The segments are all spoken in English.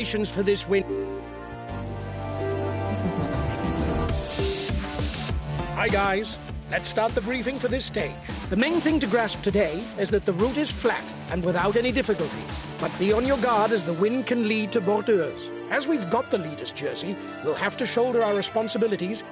For this win. Hi guys, let's start the briefing for this stage. The main thing to grasp today is that the route is flat and without any difficulties, but be on your guard as the wind can lead to bordures. As we've got the leader's jersey, we'll have to shoulder our responsibilities.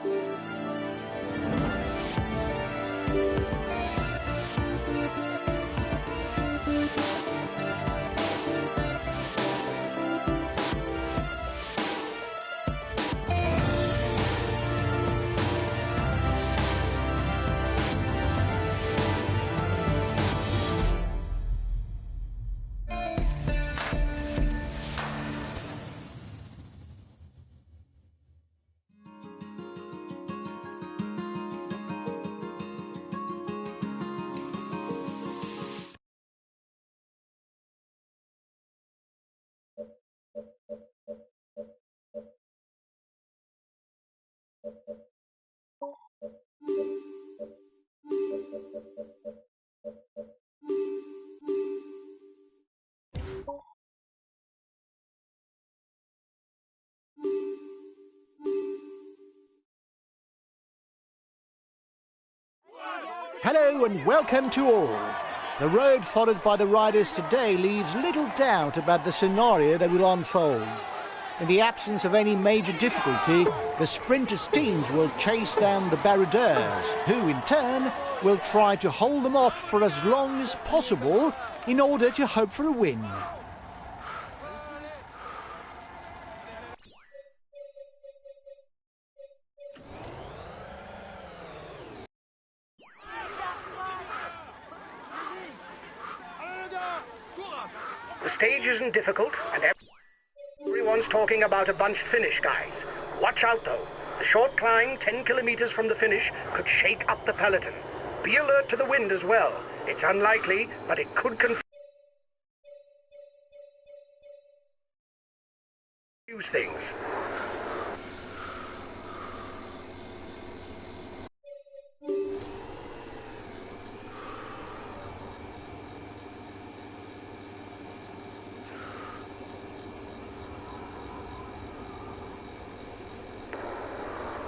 Hello and welcome to all. The road followed by the riders today leaves little doubt about the scenario that will unfold. In the absence of any major difficulty, the sprinters' teams will chase down the baroudeurs, who in turn will try to hold them off for as long as possible in order to hope for a win. The stage isn't difficult, and everyone's talking about a bunched finish, guys. Watch out, though. The short climb, 10 kilometers from the finish, could shake up the peloton. Be alert to the wind as well. It's unlikely, but it could confuse things.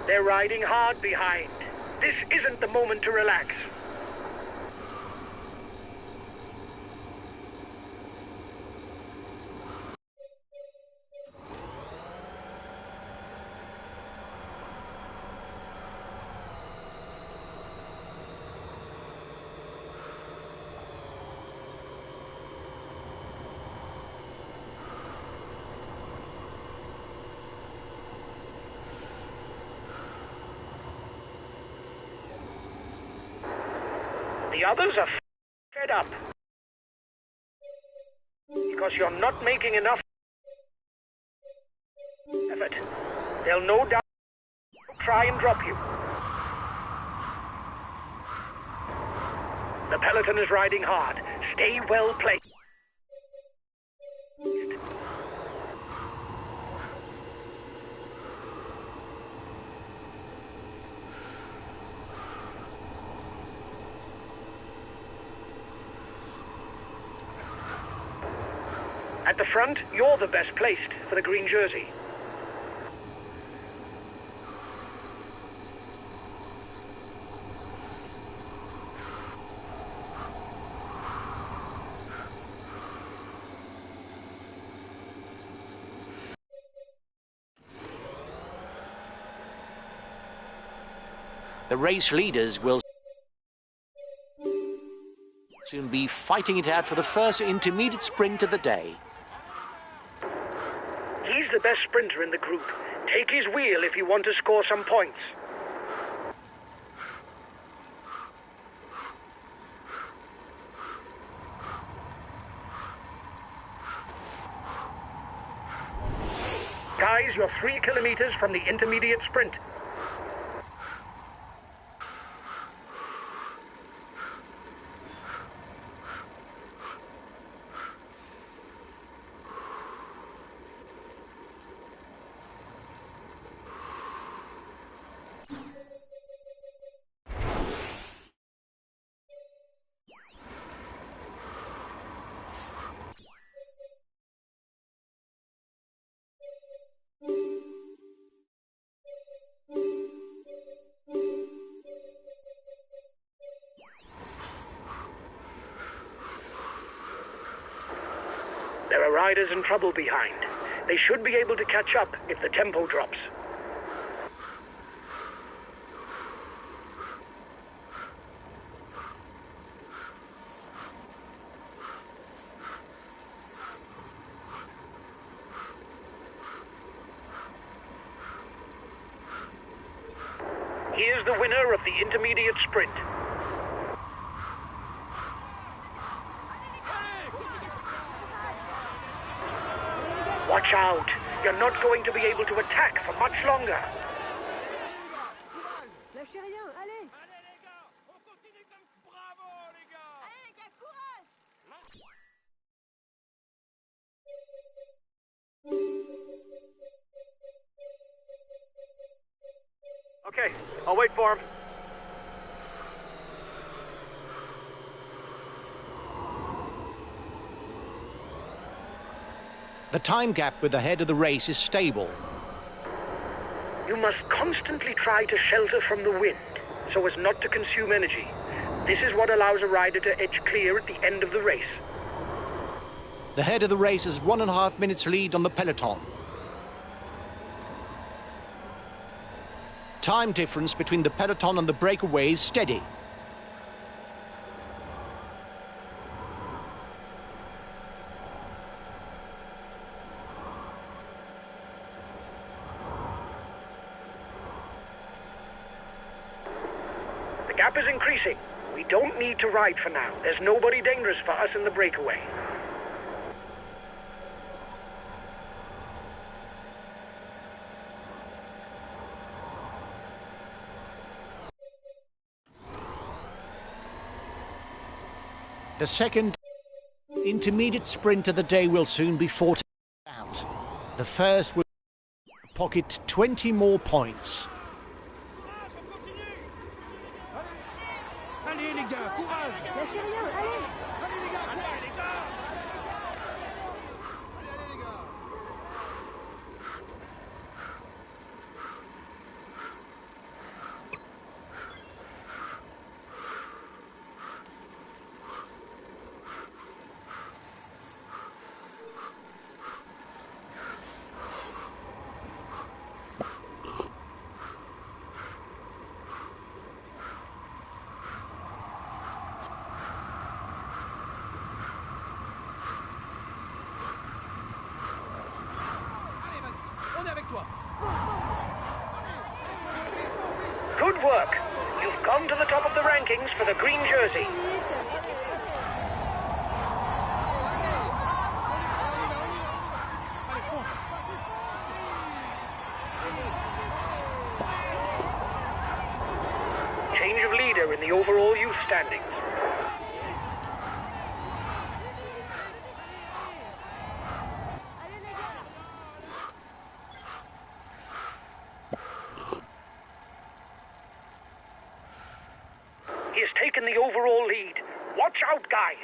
They're riding hard behind. This isn't the moment to relax. The others are fed up because you're not making enough effort. They'll no doubt try and drop you. The peloton is riding hard. Stay well placed. At the front, you're the best placed for the green jersey. The race leaders will soon be fighting it out for the first intermediate sprint of the day. He's the best sprinter in the group. Take his wheel if you want to score some points. Guys, you're 3 kilometers from the intermediate sprint. There are riders in trouble behind. They should be able to catch up if the tempo drops. Here's the winner of the intermediate sprint. Watch out! You're not going to be able to attack for much longer. Lâchez rien, allez! Allez les gars, on continue comme ça. Bravo les gars. Allez les gars, courage! Okay, I'll wait for him. The time gap with the head of the race is stable. You must constantly try to shelter from the wind, so as not to consume energy. This is what allows a rider to edge clear at the end of the race. The head of the race has 1.5 minutes lead on the peloton. Time difference between the peloton and the breakaway is steady. The gap is increasing. We don't need to ride for now. There's nobody dangerous for us in the breakaway. The second intermediate sprint of the day will soon be fought out. The first will pocket 20 more points. Allez les gars, courage. Lâchez rien, allez! Allez les gars, courage les gars. Good work. You've gone to the top of the rankings for the green jersey. Change of leader in the overall youth standings. He has taken the overall lead. Watch out, guys.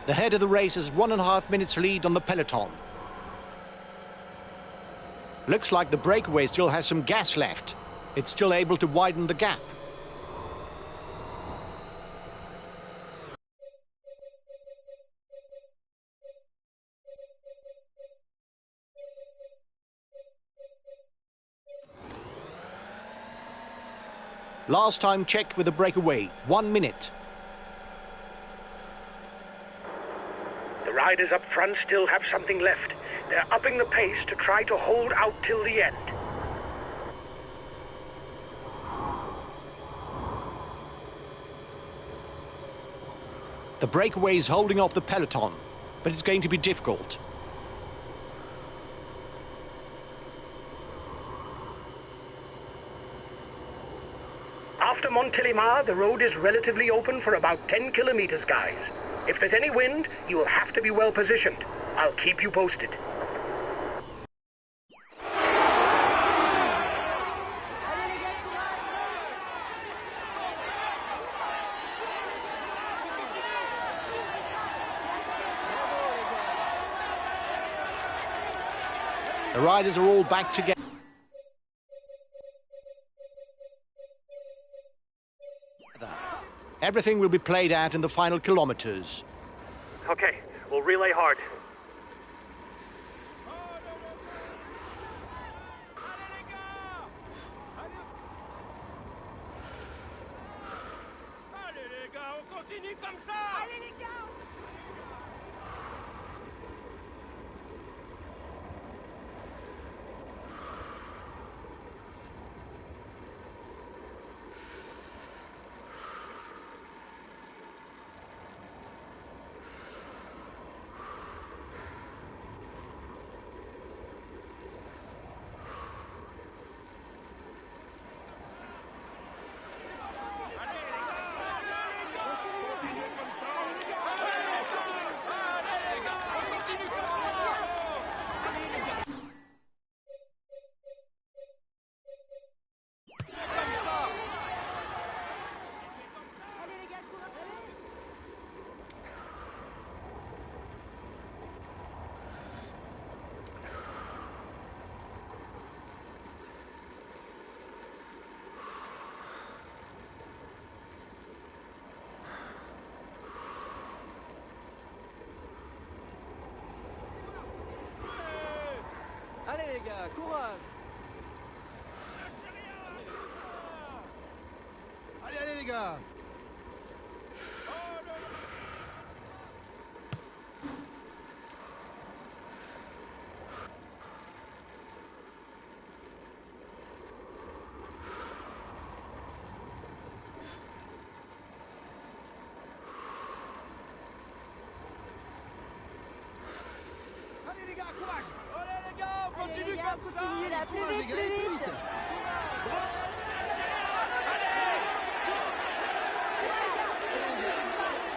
The head of the race has 1.5 minutes lead on the peloton. Looks like the breakaway still has some gas left. It's still able to widen the gap. Last time checked with the breakaway, 1 minute. The riders up front still have something left. They're upping the pace to try to hold out till the end. The breakaway is holding off the peloton, but it's going to be difficult. After Montélimar, the road is relatively open for about 10 kilometers, guys. If there's any wind, you will have to be well positioned. I'll keep you posted. The riders are all back together. Everything will be played out in the final kilometers. Okay, we'll relay hard. Allez les gars, on continue comme ça. Allez les gars. Allez les gars, courage. Allez. Allez les gars, courage! Allez, allez les gars! Allez les gars, courage! Allez les gars, on Allez les continue gars, comme ça. continue là, plus Courage les vite, gars, plus allez plus vite. vite!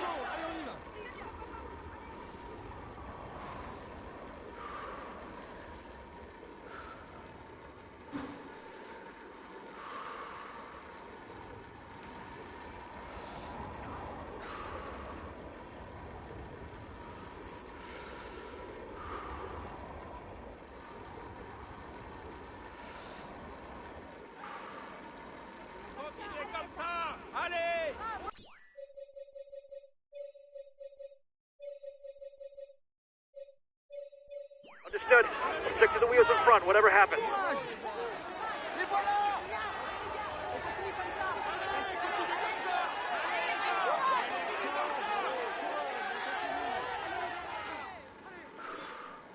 Allez, on y va! Continuez comme ça. Allez. Understood. We'll stick to the wheels in front, whatever happens. Courage! Les voilà!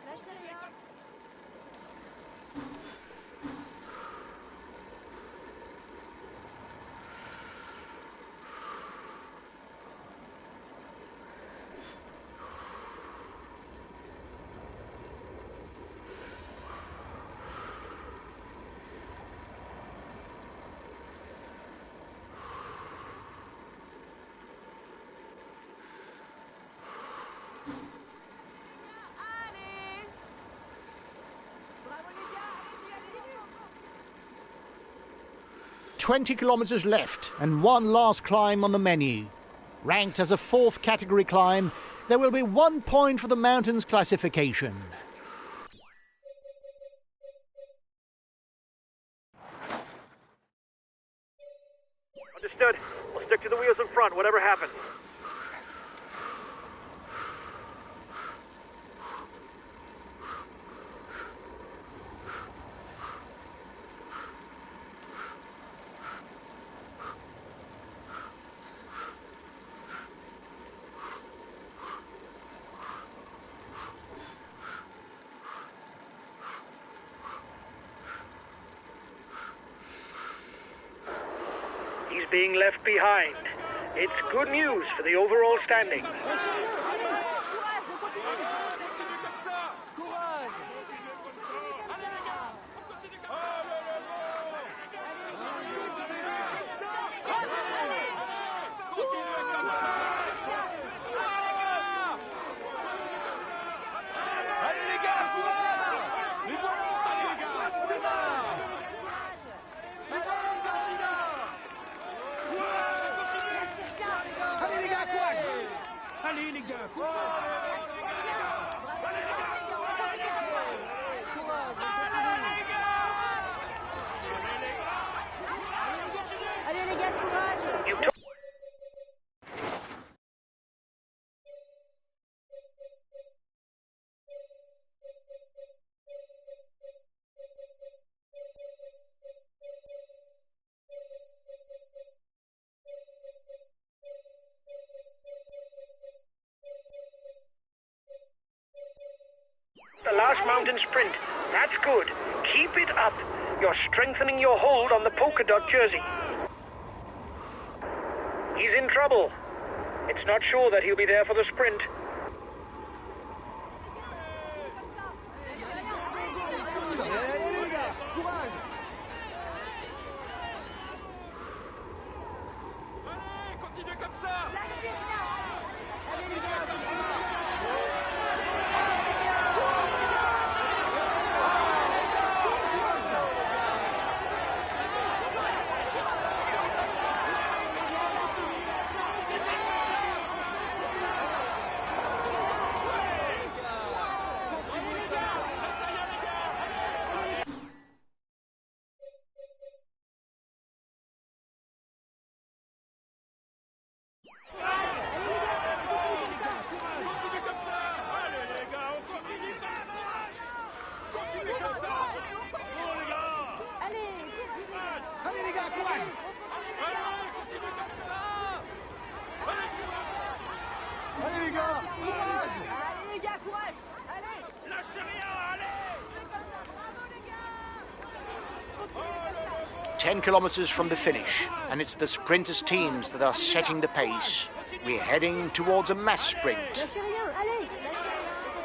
Lâchez rien. Allez. Bravo les gars, allez-y, allez-y. 20 kilometers left and one last climb on the menu. Ranked as a fourth category climb, there will be 1 point for the mountains classification. Understood. We'll stick to the wheels in front, whatever happens. He's being left behind. It's good news for the overall standings. Continue comme ça. Courage. Allez les gars, on continue comme ça. Continuez comme ça. Allez les gars, courage. Les voilà. Allez les gars, on démarre. Les voilà. Allez les gars, courage. Allez les gars, courage. Allez les gars, courage. You took the last mountain sprint. That's good. Keep it up. You're strengthening your hold on the polka dot jersey. He's in trouble. It's not sure that he'll be there for the sprint. Allez les gars, courage. Allez, continuez comme ça. Allez les gars, comme ça. Continuez comme ça. Allez les gars, on continue comme ça. Continuez comme ça. Bon les gars. Allez. Allez les gars, courage. Allez, continuez comme ça. Allez les gars, courage. Allez les gars, courage. Allez. Lâchez rien, allez. Bravo les gars. 10 kilometres from the finish, and it's the sprinters' teams that are setting the pace. We're heading towards a mass sprint. Lâchez rien, allez. Lâchez rien.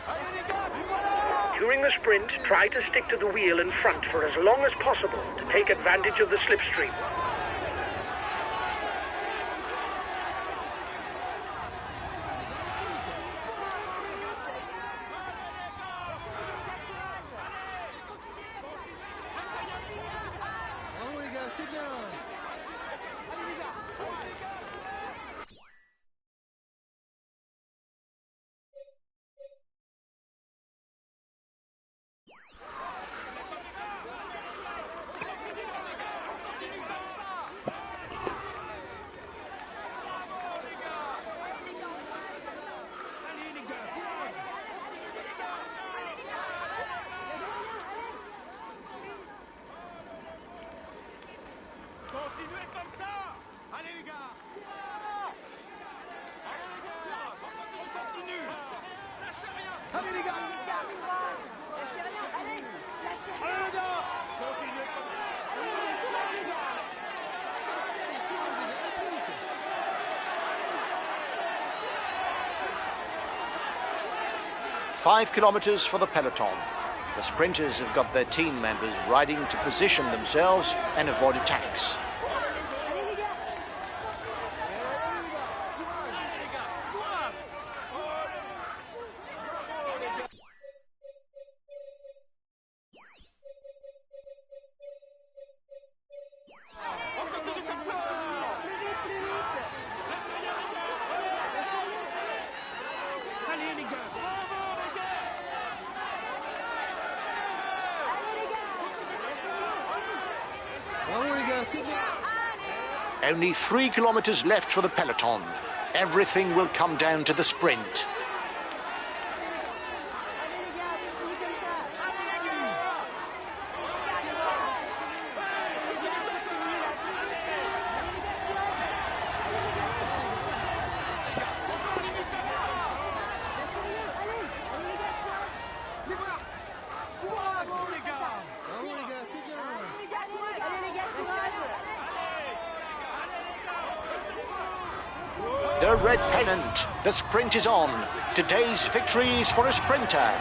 Allez les gars, les voilà. During the sprint, try to stick to the wheel in front for as long as possible to take advantage of the slipstream. Bravo les gars, c'est bien. Allez les gars. 5 kilometres for the peloton. The sprinters have got their team members riding to position themselves and avoid attacks. Allez les gars. Bravo les gars, c'est bien. Only 3 kilometres left for the peloton. Everything will come down to the sprint. Les voilà. Bravo les gars. Bravo les gars, c'est bien. Allez les gars, courage. the red pennant. The sprint is on. Today's victory is for a sprinter.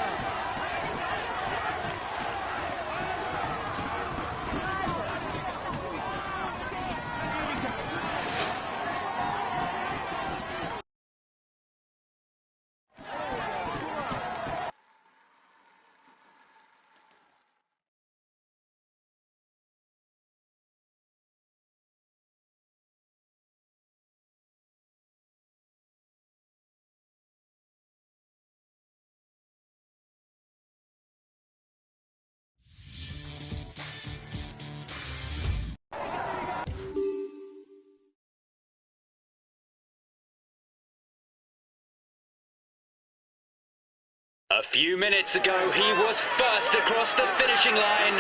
A few minutes ago, he was first across the finishing line.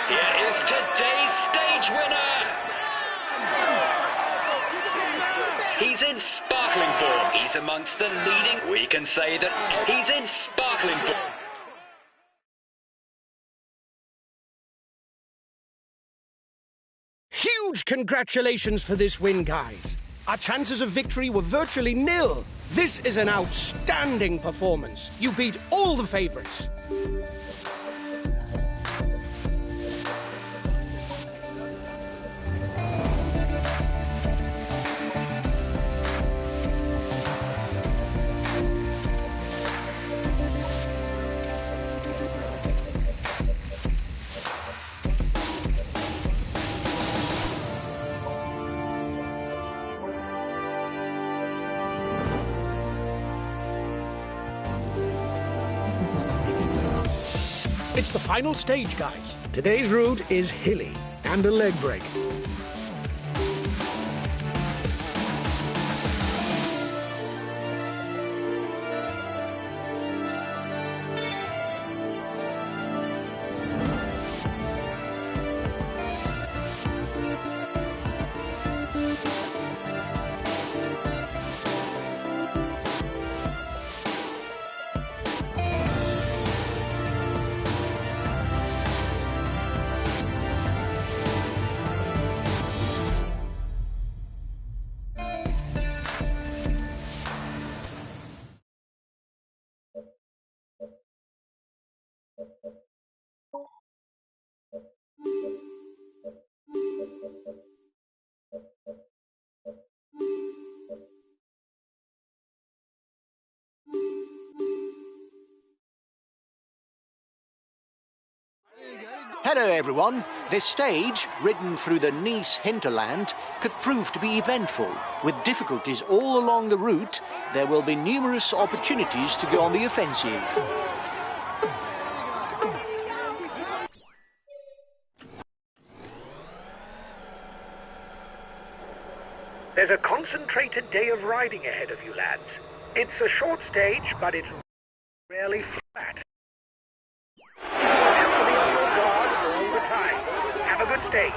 Here is today's stage winner. He's in sparkling form. He's amongst the leading. We can say that he's in sparkling form. Huge congratulations for this win, guys. Our chances of victory were virtually nil. This is an outstanding performance. You beat all the favourites. It's the final stage, guys. Today's route is hilly and a leg break. Hello everyone. This stage, ridden through the Nice hinterland, could prove to be eventful. With difficulties all along the route, there will be numerous opportunities to go on the offensive. There's a concentrated day of riding ahead of you, lads. It's a short stage, but it's rarely flat. Have to be on your guard all the time. Have a good stage.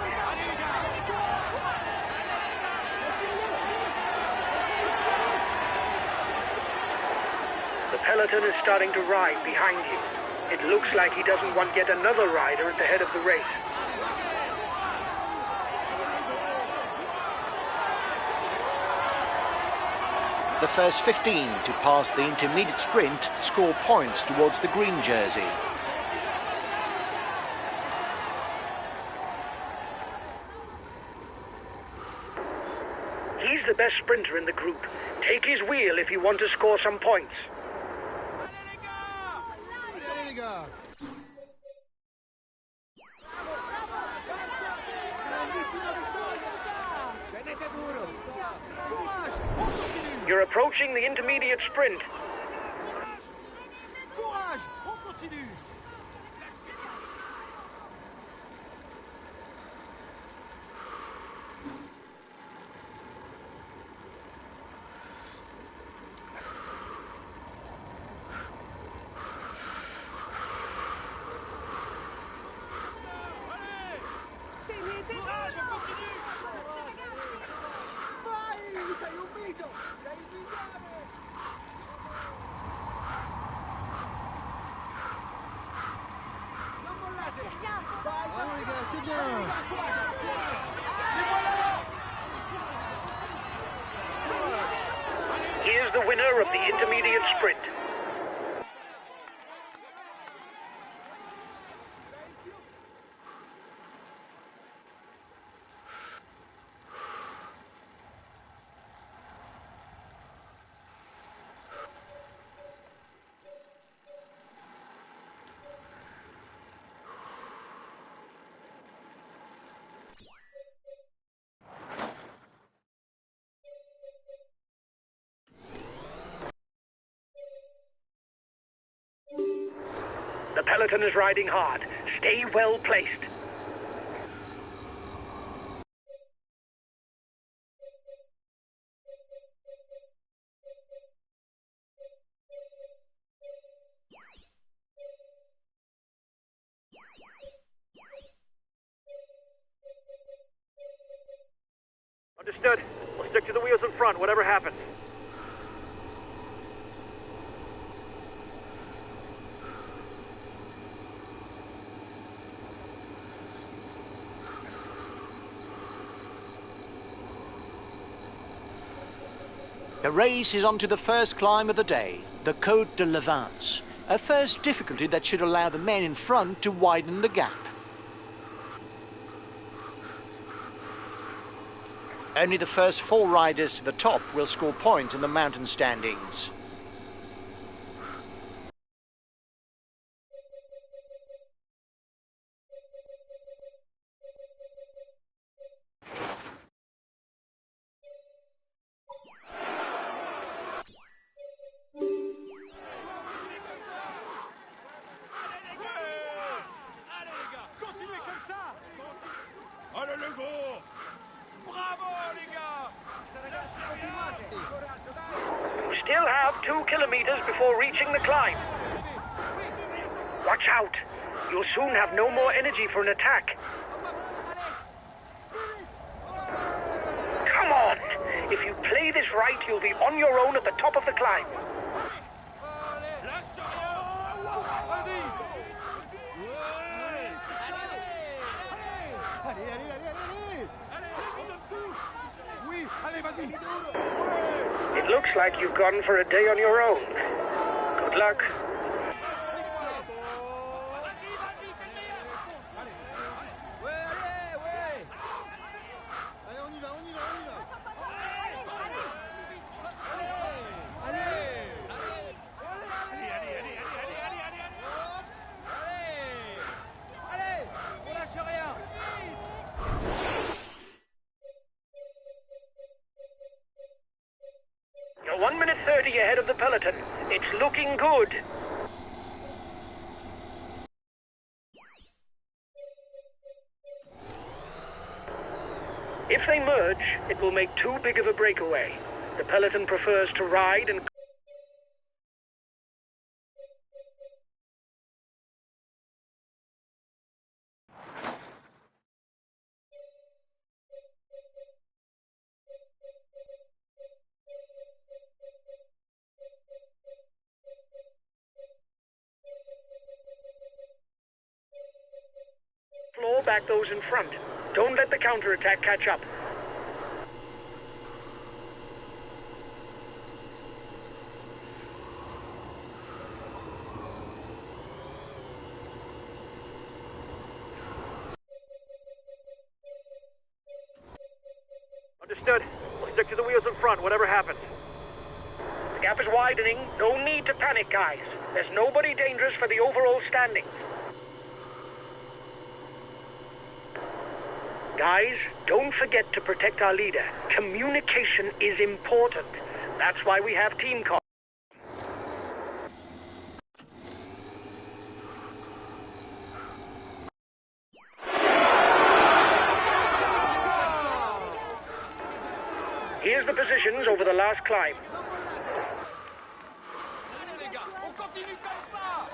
The peloton is starting to ride behind you. It looks like he doesn't want yet another rider at the head of the race. The first 15 to pass the intermediate sprint score points towards the green jersey. He's the best sprinter in the group. Take his wheel if you want to score some points. Allez les gars. You're approaching the intermediate sprint. Courage, on continue. Courage, on continue. is the winner of the intermediate sprint. The peloton is riding hard. Stay well placed. Understood. We'll stick to the wheels in front, whatever happens. The race is on to the first climb of the day, the Côte de l'Avance, a first difficulty that should allow the men in front to widen the gap. Only the first 4 riders to the top will score points in the mountain standings. Allez les gars, continuez comme ça. Allez le gros. Bravo les gars. You still have 2 kilometers before reaching the climb. Watch out. You'll soon have no more energy for an attack. Come on. If you play this right, you'll be on your own at the top of the climb. Lâche rien. Vas-y. Allez, allez, allez, allez. Allez, on donne tout. Oui, allez, vas-y. It looks like you've gone for a day on your own. Good luck. Vas-y, vas-y, fais-le. Ouais, allez, ouais. Allez, on y va, on y va, on y va. Allez, on lâche rien. You're 1 minute 30 ahead of the peloton. It's looking good. If they merge, it will make too big of a breakaway. The peloton prefers to ride and claw back those in front. Don't let the counterattack catch up. Understood. We'll stick to the wheels in front, whatever happens. The gap is widening. No need to panic, guys. There's nobody dangerous for the overall standings. Guys, don't forget to protect our leader. Communication is important. That's why we have team calls. Here's the positions over the last climb. Allez les gars, on continue comme ça.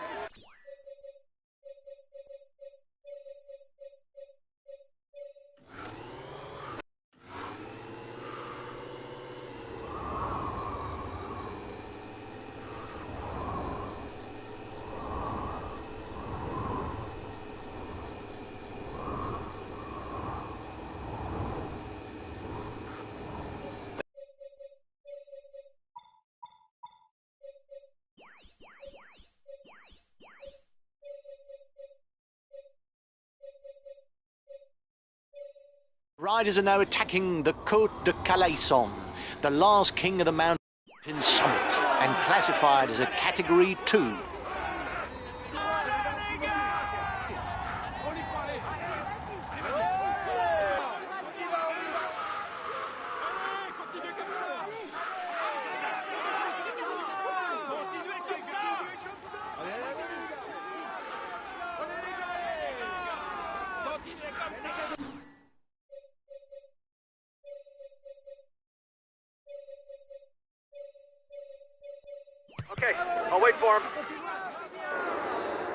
Riders are now attacking the Côte de Calaison, the last king of the mountain summit, and classified as a Category 2. Okay, I'll wait for him.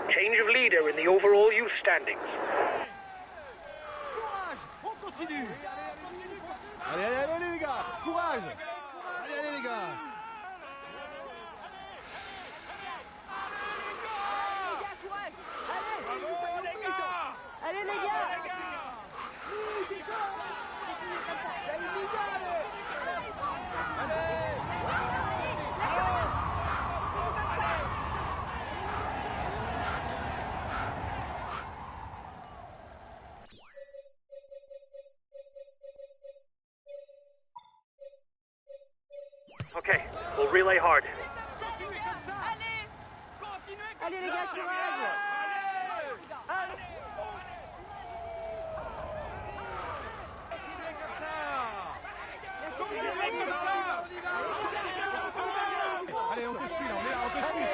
Change of leader in the overall youth standings. On continue. Allez, allez, allez les gars, courage. Allez, allez les gars. Allez les gars. Okay, we'll relay hard. Allez les gars, courage. Allez, on te suit, on est là, on te suit.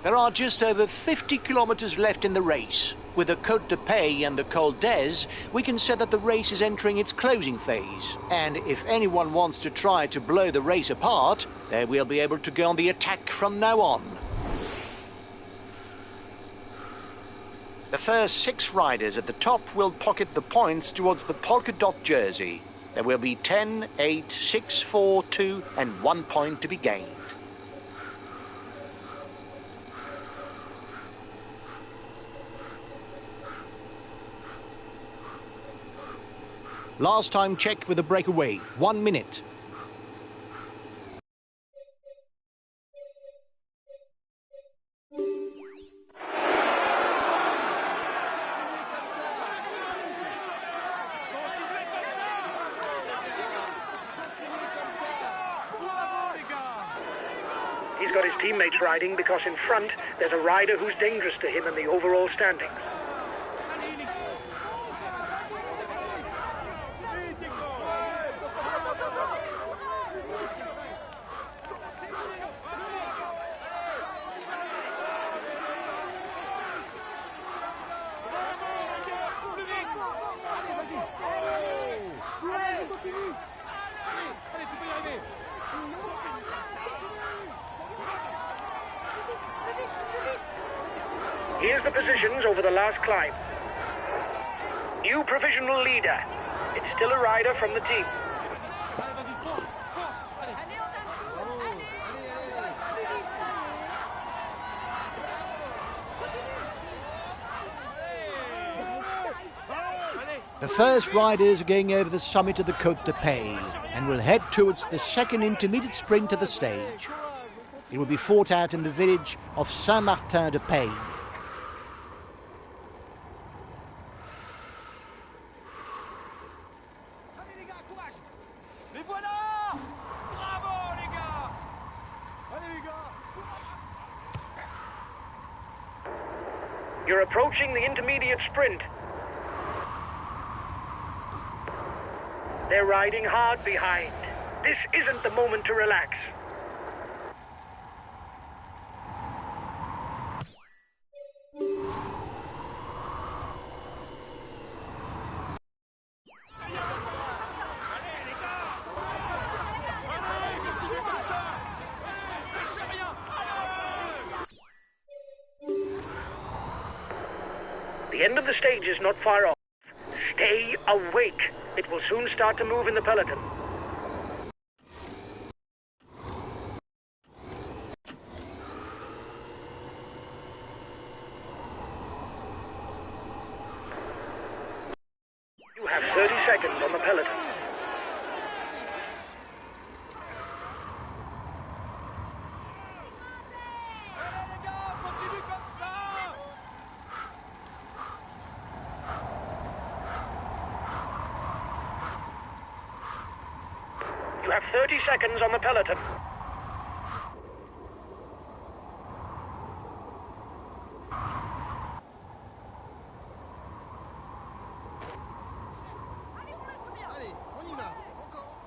There are just over 50 kilometres left in the race. With the Côte de Pays and the Col d'Ez, we can say that the race is entering its closing phase. And if anyone wants to try to blow the race apart, they will be able to go on the attack from now on. The first 6 riders at the top will pocket the points towards the polka dot jersey. There will be 10, 8, 6, 4, 2 and 1 point to be gained. Last time check with a breakaway, 1 minute. He's got his teammates riding because in front there's a rider who's dangerous to him in the overall standings. Allez, continue. Allez, tu peux y arriver. Here's the positions over the last climb. New provisional leader. It's still a rider from the team. Allez, vas-y, force, force. Allez. The first riders are going over the summit of the Côte de Pays and will head towards the second intermediate sprint of the stage. It will be fought out in the village of Saint-Martin-de-Pays. Allez les gars, courage. Les voilà. Bravo les gars. Allez les gars. You're approaching the intermediate sprint. They're riding hard behind. This isn't the moment to relax. The end of the stage is not far off. Stay awake. It will soon start to move in the peloton. You have 30 seconds on the peloton. You have 30 seconds on the peloton. Allez, on y va. Encore.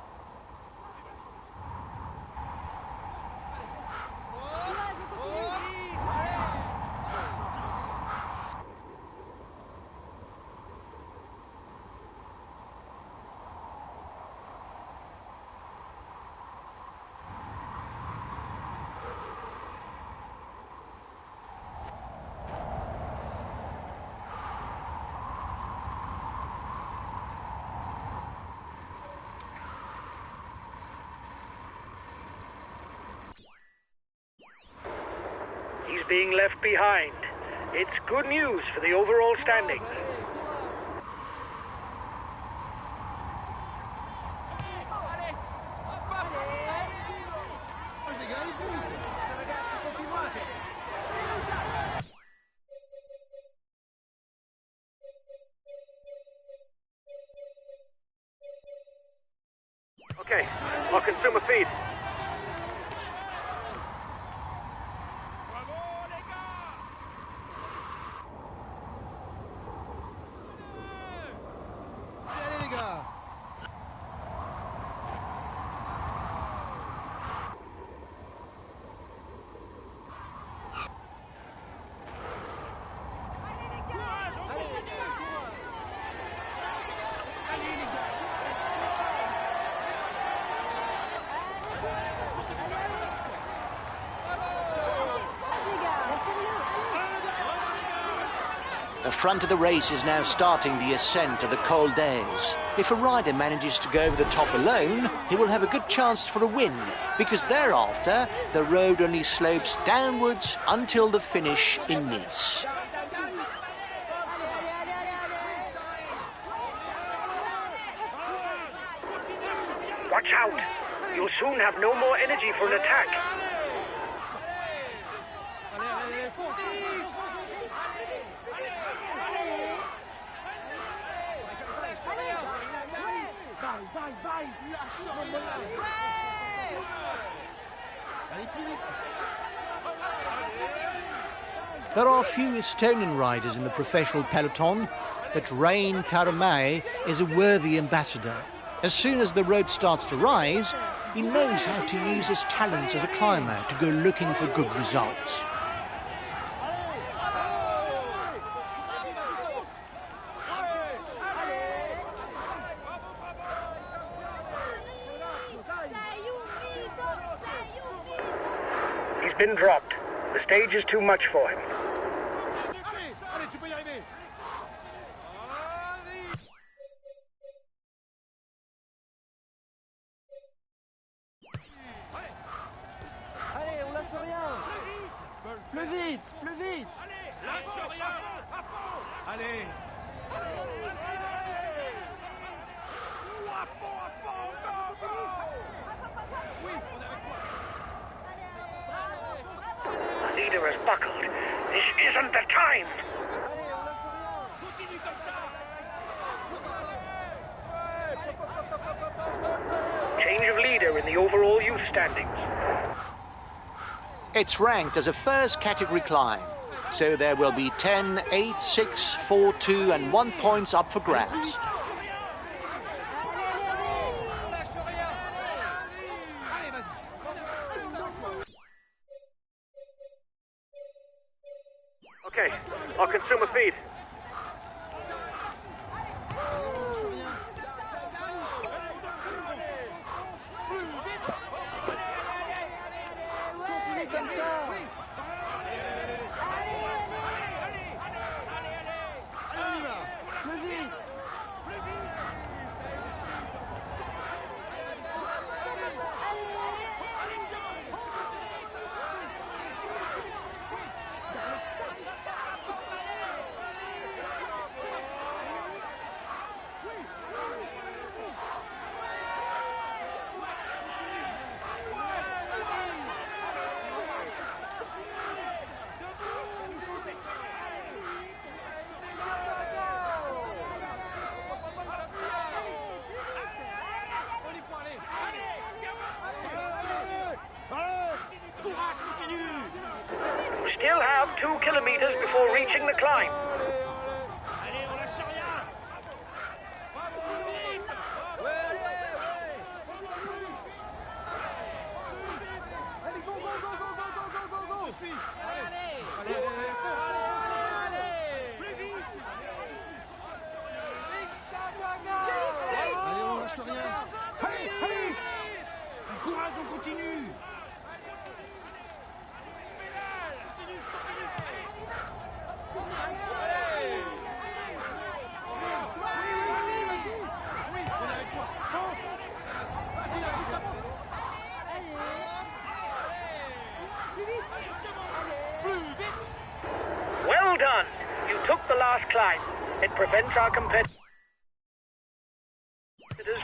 He's being left behind. It's good news for the overall standings. Les gars, allez plus vite. Okay, I'll consume a feed. Bravo, les gars! Allez, les gars. Courage, on continue! The front of the race is now starting the ascent of the Col d'Aise. If a rider manages to go over the top alone, he will have a good chance for a win, because thereafter the road only slopes downwards until the finish in Nice. Watch out! You'll soon have no more energy for an attack. Allez plus vite. There are few Estonian riders in the professional peloton, but Rain Karamäe is a worthy ambassador. As soon as the road starts to rise, he knows how to use his talents as a climber to go looking for good results. He's been dropped. The stage is too much for him. Allez, tu peux y arriver. Allez, on lâche rien. Plus vite, plus vite. Lâche rien! Allez. The leader has buckled. This isn't the time. Allez, on lâche rien. Continue comme ça! Change of leader in the overall youth standings. It's ranked as a first category climb, so there will be 10, 8, 6, 4, 2 and 1 points up for grabs. Okay, I'll consume a feed. Continue comme ça. Allez, on y va. Plus vite. 2 kilometers before reaching the climb. Allez, on lâche rien. Plus vite. Allez, go, go, go, go, go, go, go, go, go. Allez, Plus vite. allez, on lâche rien. Allez, allez. Courage, on continue. Well done! You took the last climb. It prevents our competitors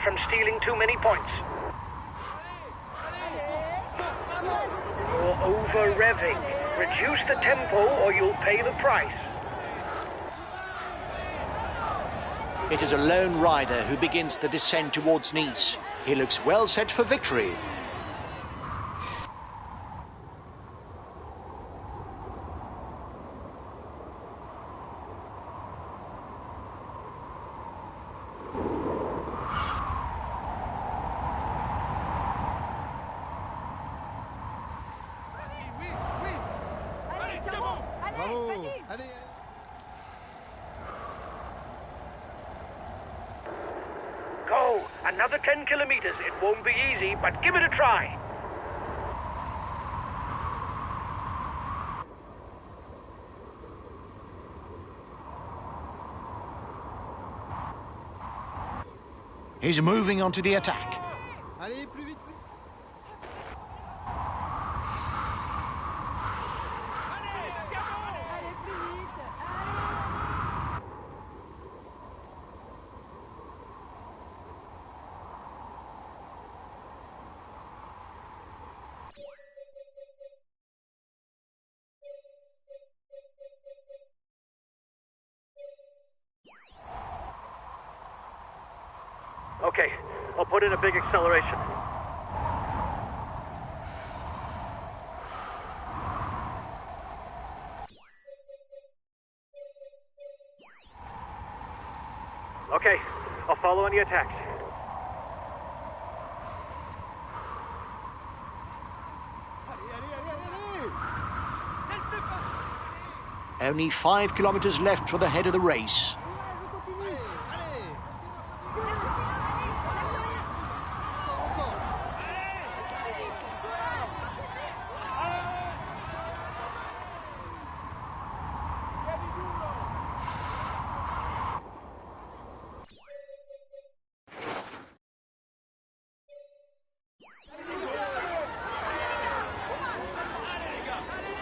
from stealing too many points. You're over-revving. Reduce the tempo or you'll pay the price. It is a lone rider who begins the descent towards Nice. He looks well set for victory. Bravo. Allez. Go! Another 10 kilometers. It won't be easy, but give it a try. He's moving on to the attack. Allez, plus vite. Okay, I'll put in a big acceleration. Okay, I'll follow any attacks. Only 5 kilometers left for the head of the race.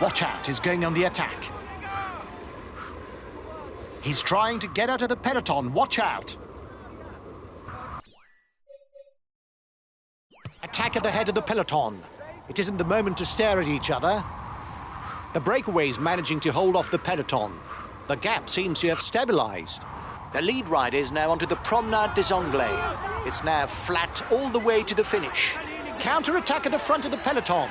Watch out, he's going on the attack. He's trying to get out of the peloton, watch out. Attack at the head of the peloton. It isn't the moment to stare at each other. The breakaway's managing to hold off the peloton. The gap seems to have stabilized. The lead rider is now onto the Promenade des Anglais. It's now flat all the way to the finish. Counter-attack at the front of the peloton.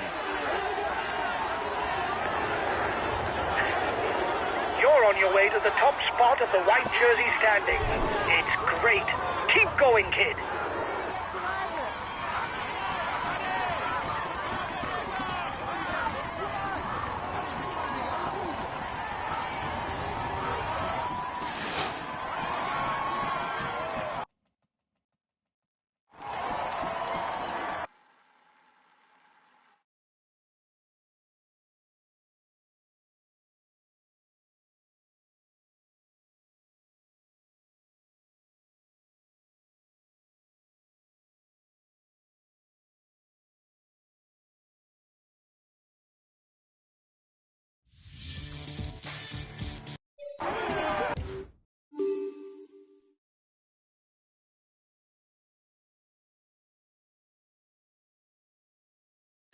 You're on your way to the top spot of the white jersey standing. It's great. Keep going, kid.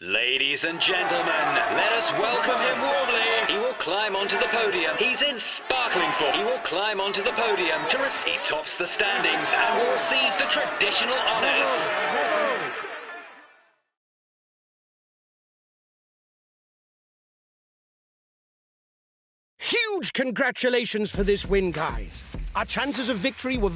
Ladies and gentlemen, let us welcome him warmly. He will climb onto the podium. He's in sparkling form. He will climb onto the podium to receive, he tops the standings and will receive the traditional honours. Huge congratulations for this win, guys. Our chances of victory were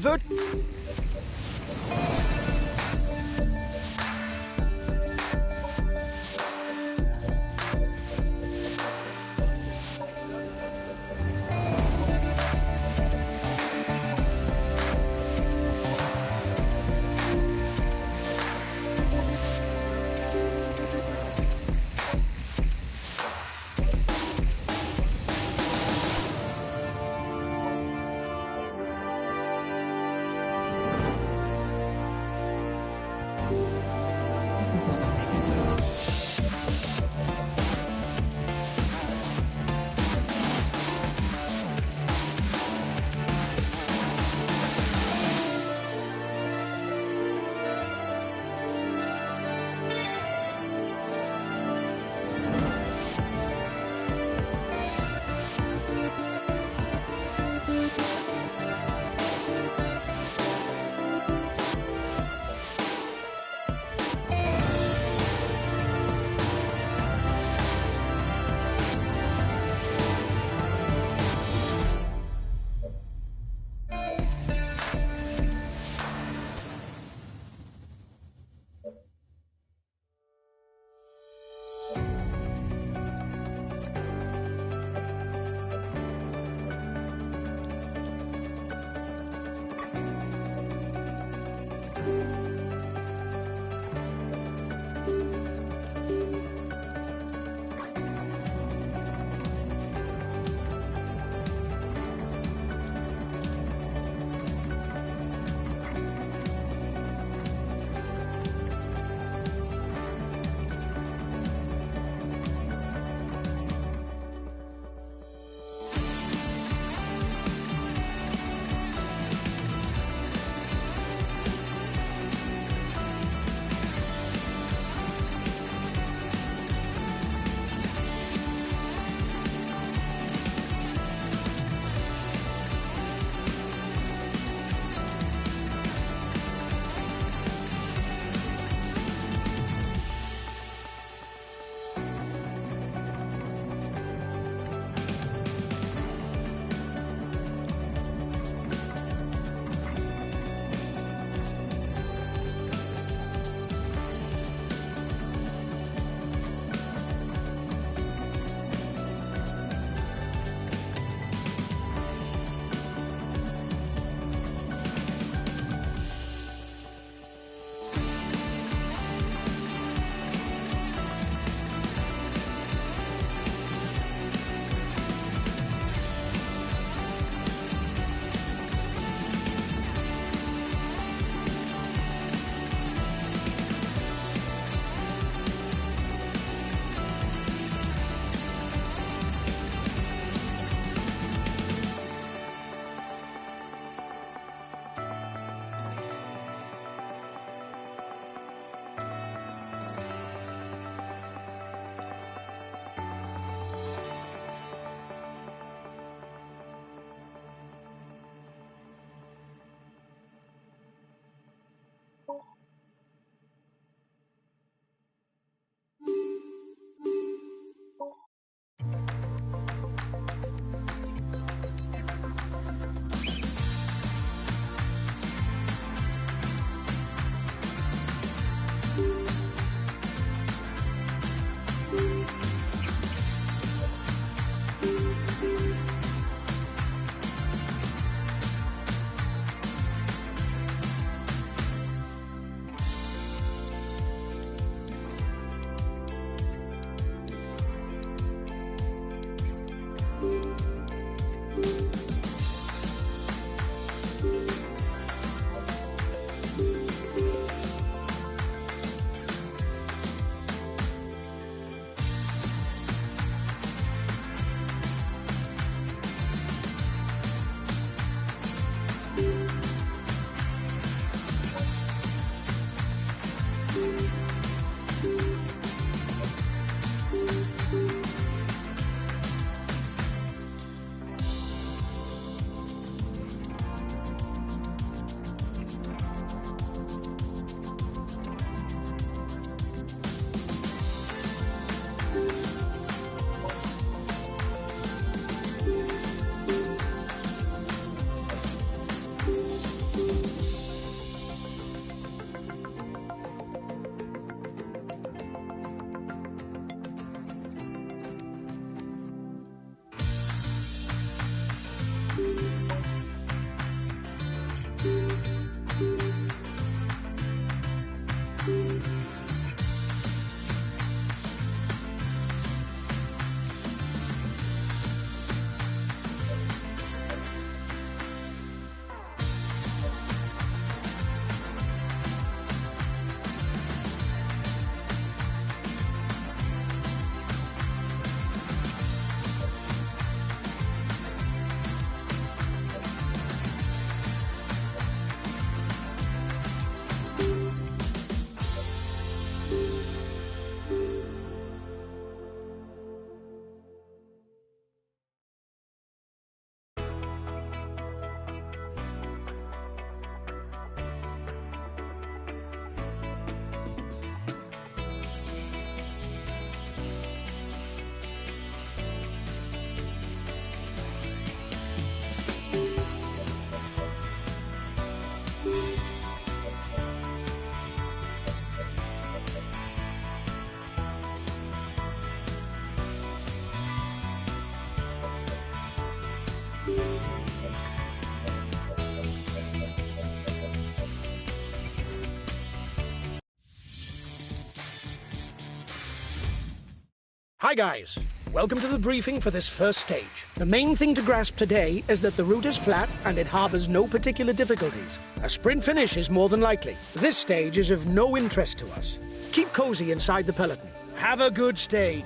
Hi guys, welcome to the briefing for this first stage. The main thing to grasp today is that the route is flat and it harbors no particular difficulties. A sprint finish is more than likely. This stage is of no interest to us. Keep cozy inside the peloton. Have a good stage.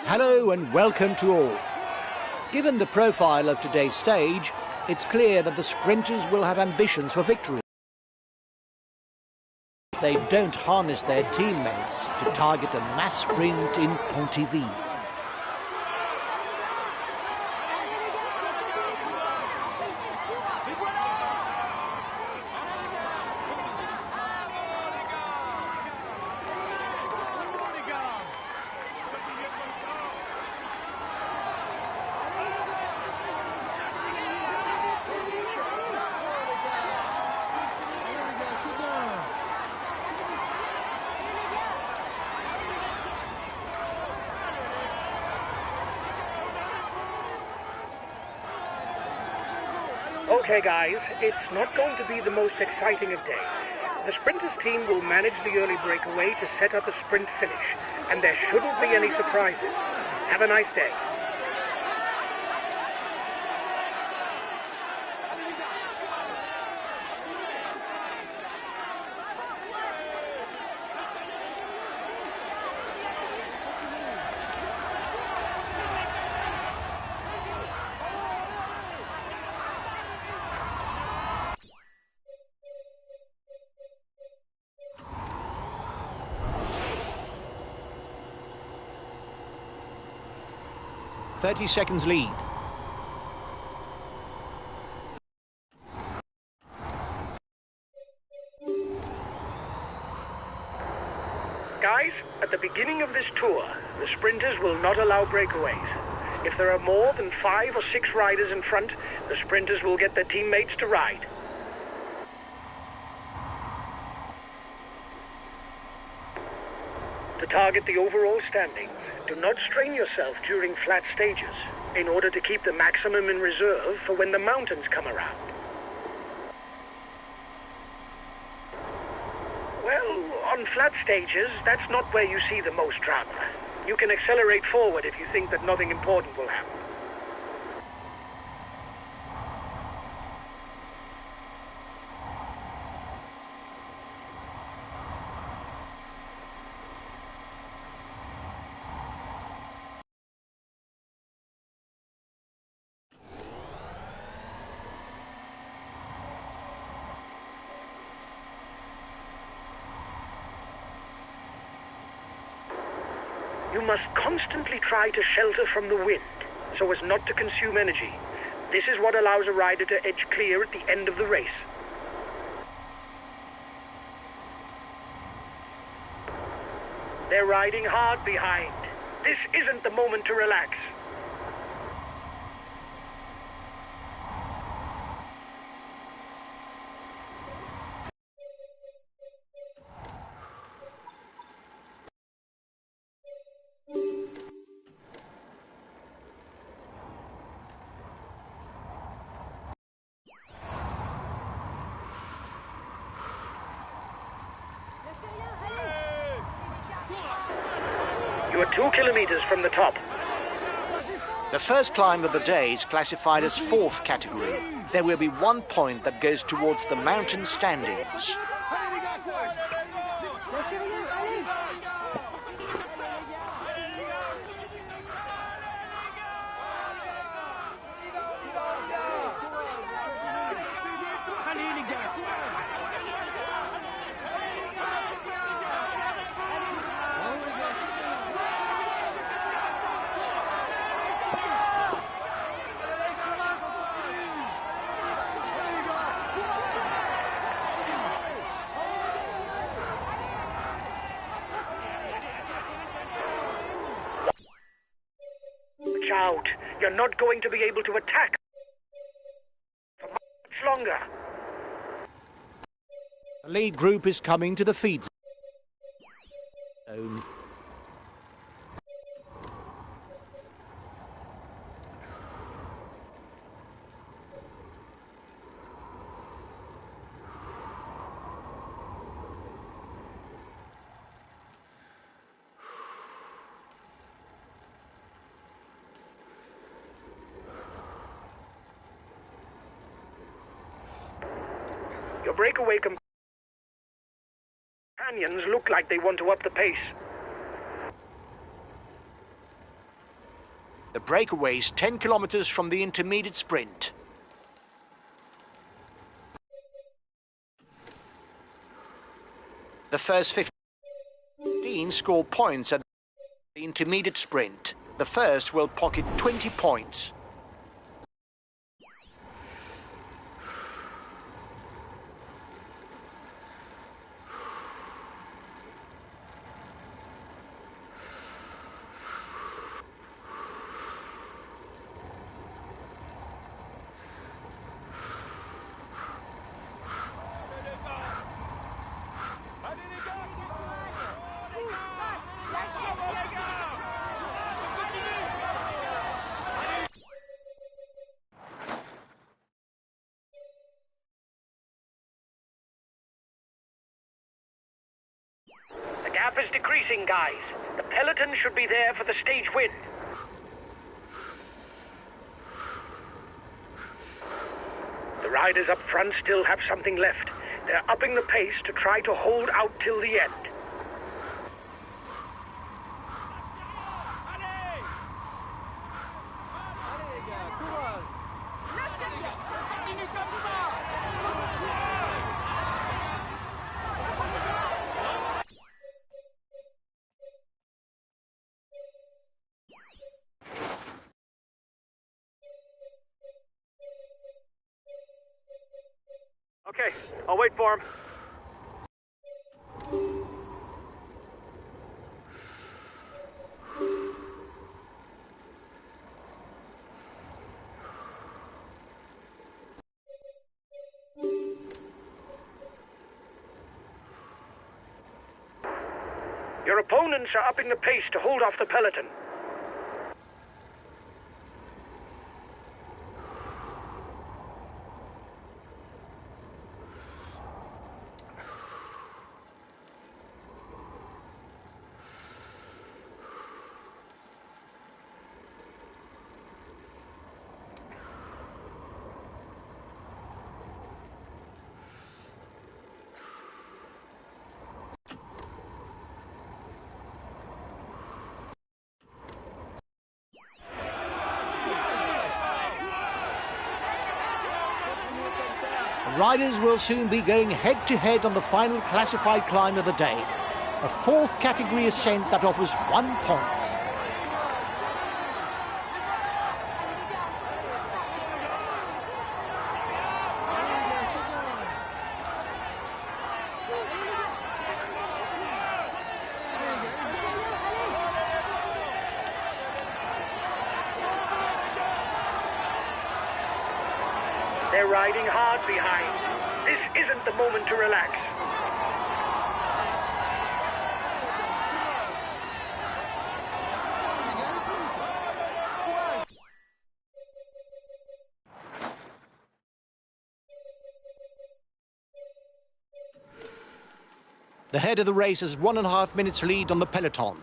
Hello and welcome to all. Given the profile of today's stage, it's clear that the sprinters will have ambitions for victory. They don't harness their teammates to target a mass sprint in GtaV. Okay guys, it's not going to be the most exciting of days. The sprinters team will manage the early breakaway to set up a sprint finish, and there shouldn't be any surprises. Have a nice day. "30 seconds lead. Guys, at the beginning of this tour, the sprinters will not allow breakaways. If there are more than 5 or 6 riders in front, the sprinters will get their teammates to ride. To target the overall standings, do not strain yourself during flat stages in order to keep the maximum in reserve for when the mountains come around. Well, on flat stages, that's not where you see the most drama. You can accelerate forward if you think that nothing important will happen. You must constantly try to shelter from the wind, so as not to consume energy. This is what allows a rider to edge clear at the end of the race. They're riding hard behind. This isn't the moment to relax. You are 2 kilometers from the top. The first climb of the day is classified as 4th category. There will be 1 point that goes towards the mountain standings. Allez les gars, You're not going to be able to attack for much longer. The lead group is coming to the feed zone. Your breakaway companions look like they want to up the pace. The breakaway's 10 kilometers from the intermediate sprint. The first 15 score points at the intermediate sprint. The first will pocket 20 points. The gap is decreasing, guys. The peloton should be there for the stage win. The riders up front still have something left. They're upping the pace to try to hold out till the end. Okay, I'll wait for him. Your opponents are upping the pace to hold off the peloton. The riders will soon be going head-to-head on the final classified climb of the day. A fourth category ascent that offers 1 point. They're riding hard behind. This isn't the moment to relax. The head of the race has 1.5 minutes lead on the peloton.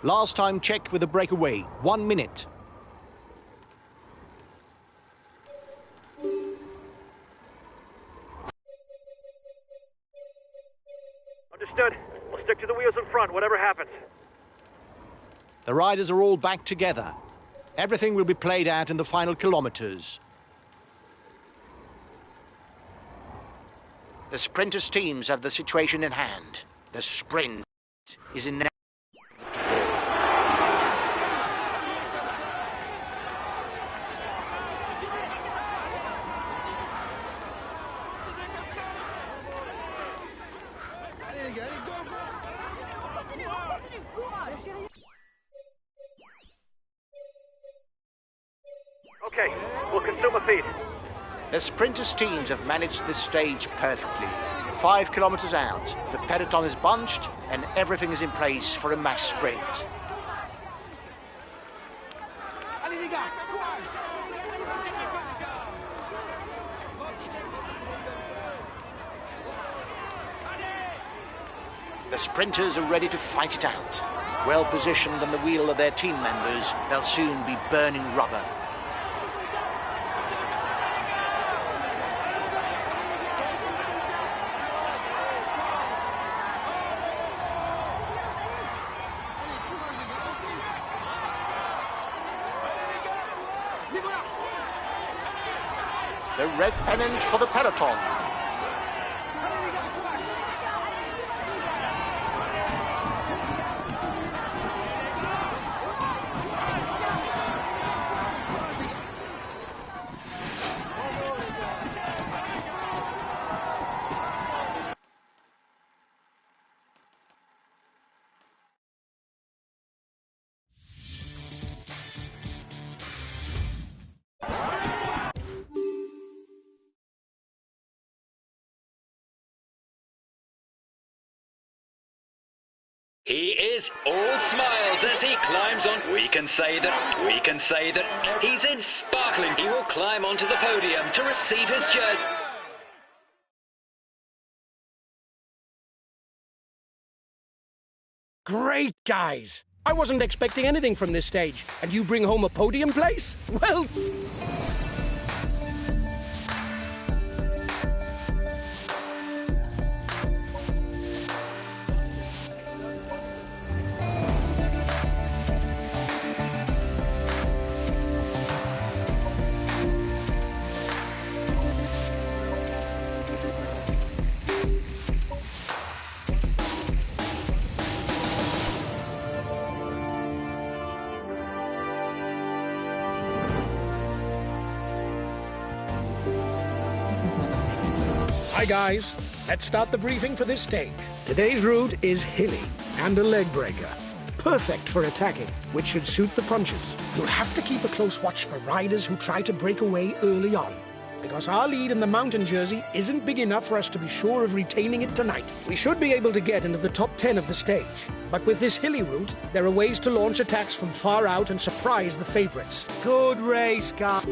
Last time check with the breakaway, 1 minute. Understood. We'll stick to the wheels in front, whatever happens. The riders are all back together. Everything will be played out in the final kilometers. The sprinters' teams have the situation in hand. The sprint is in. Allez les gars, allez, go! Okay, we'll consume a feed. The sprinters' teams have managed this stage perfectly. 5 kilometres out, the peloton is bunched and everything is in place for a mass sprint. Allez les gars, courage. Continuez comme ça. The sprinters are ready to fight it out. Well positioned on the wheel of their team members, they'll soon be burning rubber. The red pennant for the peloton. He is all smiles as he climbs on. We can say that he's in sparkling. He will climb onto the podium to receive his jersey. Great, guys! I wasn't expecting anything from this stage, and you bring home a podium place? Well... Hi guys, let's start the briefing for this stage. Today's route is hilly and a leg breaker. Perfect for attacking, which should suit the punches. You'll have to keep a close watch for riders who try to break away early on, because our lead in the mountain jersey isn't big enough for us to be sure of retaining it tonight. We should be able to get into the top 10 of the stage, but with this hilly route, there are ways to launch attacks from far out and surprise the favorites. Good race, guys.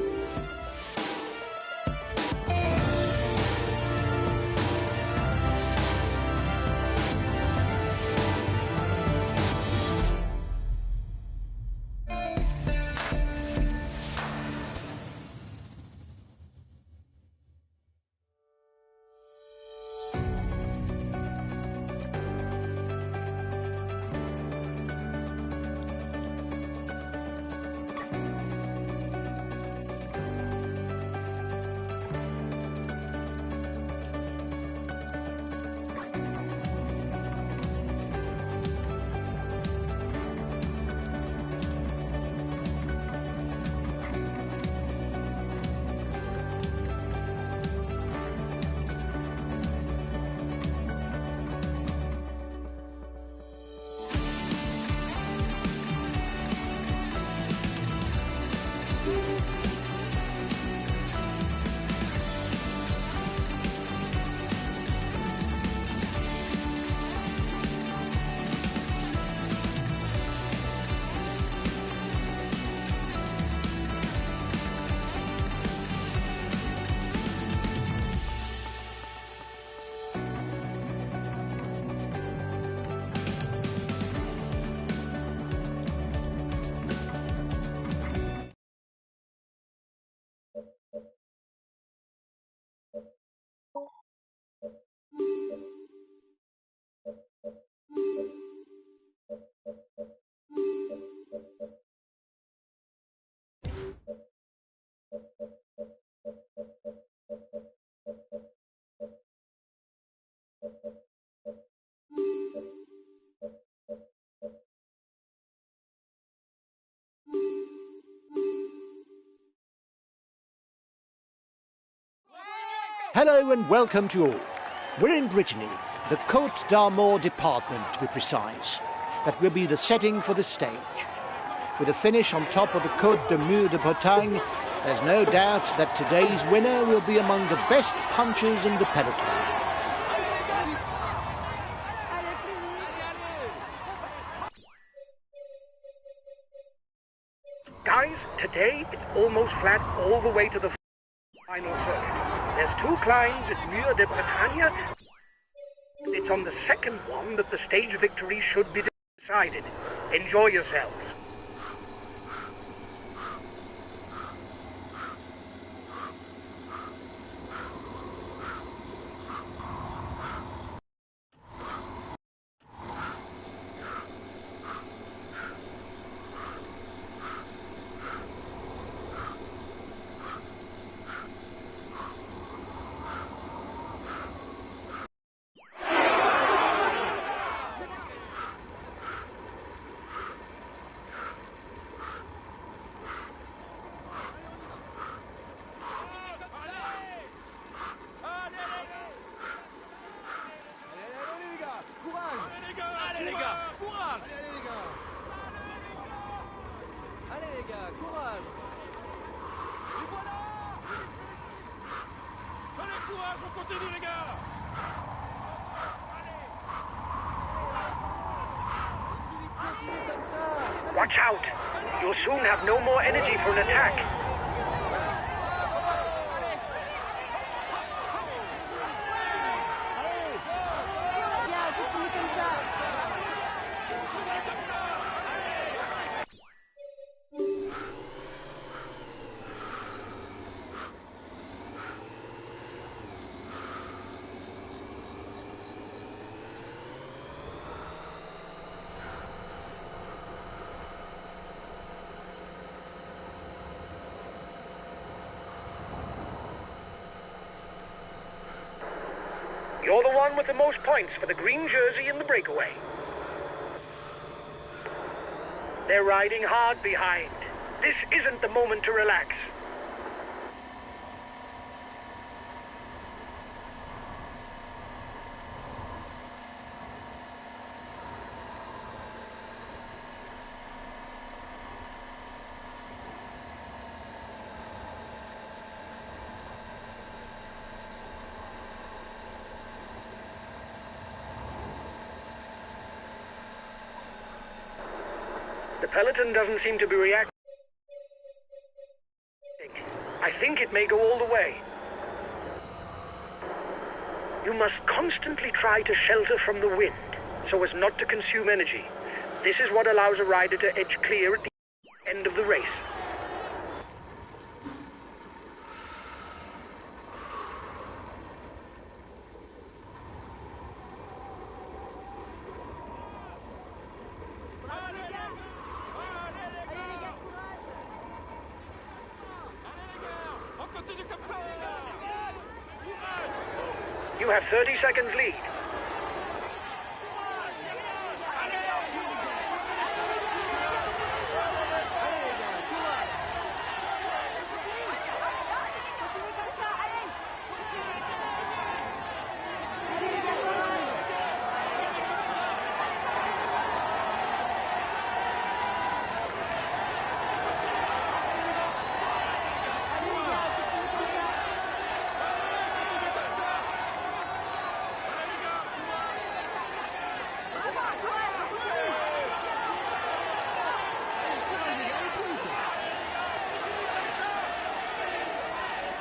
Hello and welcome to all. We're in Brittany, the Côte d'Armor department to be precise. That will be the setting for the stage. With a finish on top of the Côte de Mur de Bretagne, There's no doubt that today's winner will be among the best punchers in the peloton. Guys, today it's almost flat all the way to the final circuit. There's 2 climbs at Mur de Bretagne. It's on the second one that the stage victory should be decided. Enjoy yourselves. Allez les gars, courage! Allez les gars, courage! Et voilà! Allez, courage, on continue les gars! Continuez comme ça! Watch out! You'll soon have no more energy for an attack. Bien, continuez comme ça! You're the one with the most points for the green jersey in the breakaway. They're riding hard behind. This isn't the moment to relax. The peloton doesn't seem to be reacting. I think it may go all the way. You must constantly try to shelter from the wind, so as not to consume energy. This is what allows a rider to edge clear at the end of the race. You have 30 seconds lead.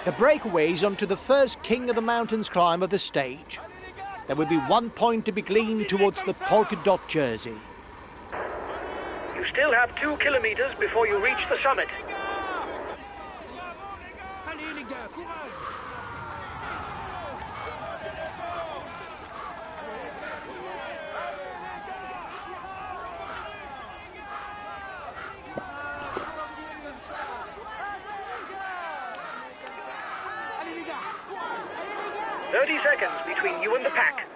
The breakaways onto the first King of the Mountains climb of the stage. There will be 1 point to be gleaned towards the polka dot jersey. You still have 2 kilometers before you reach the summit. Allez les gars, courage! 30 seconds between you and the pack.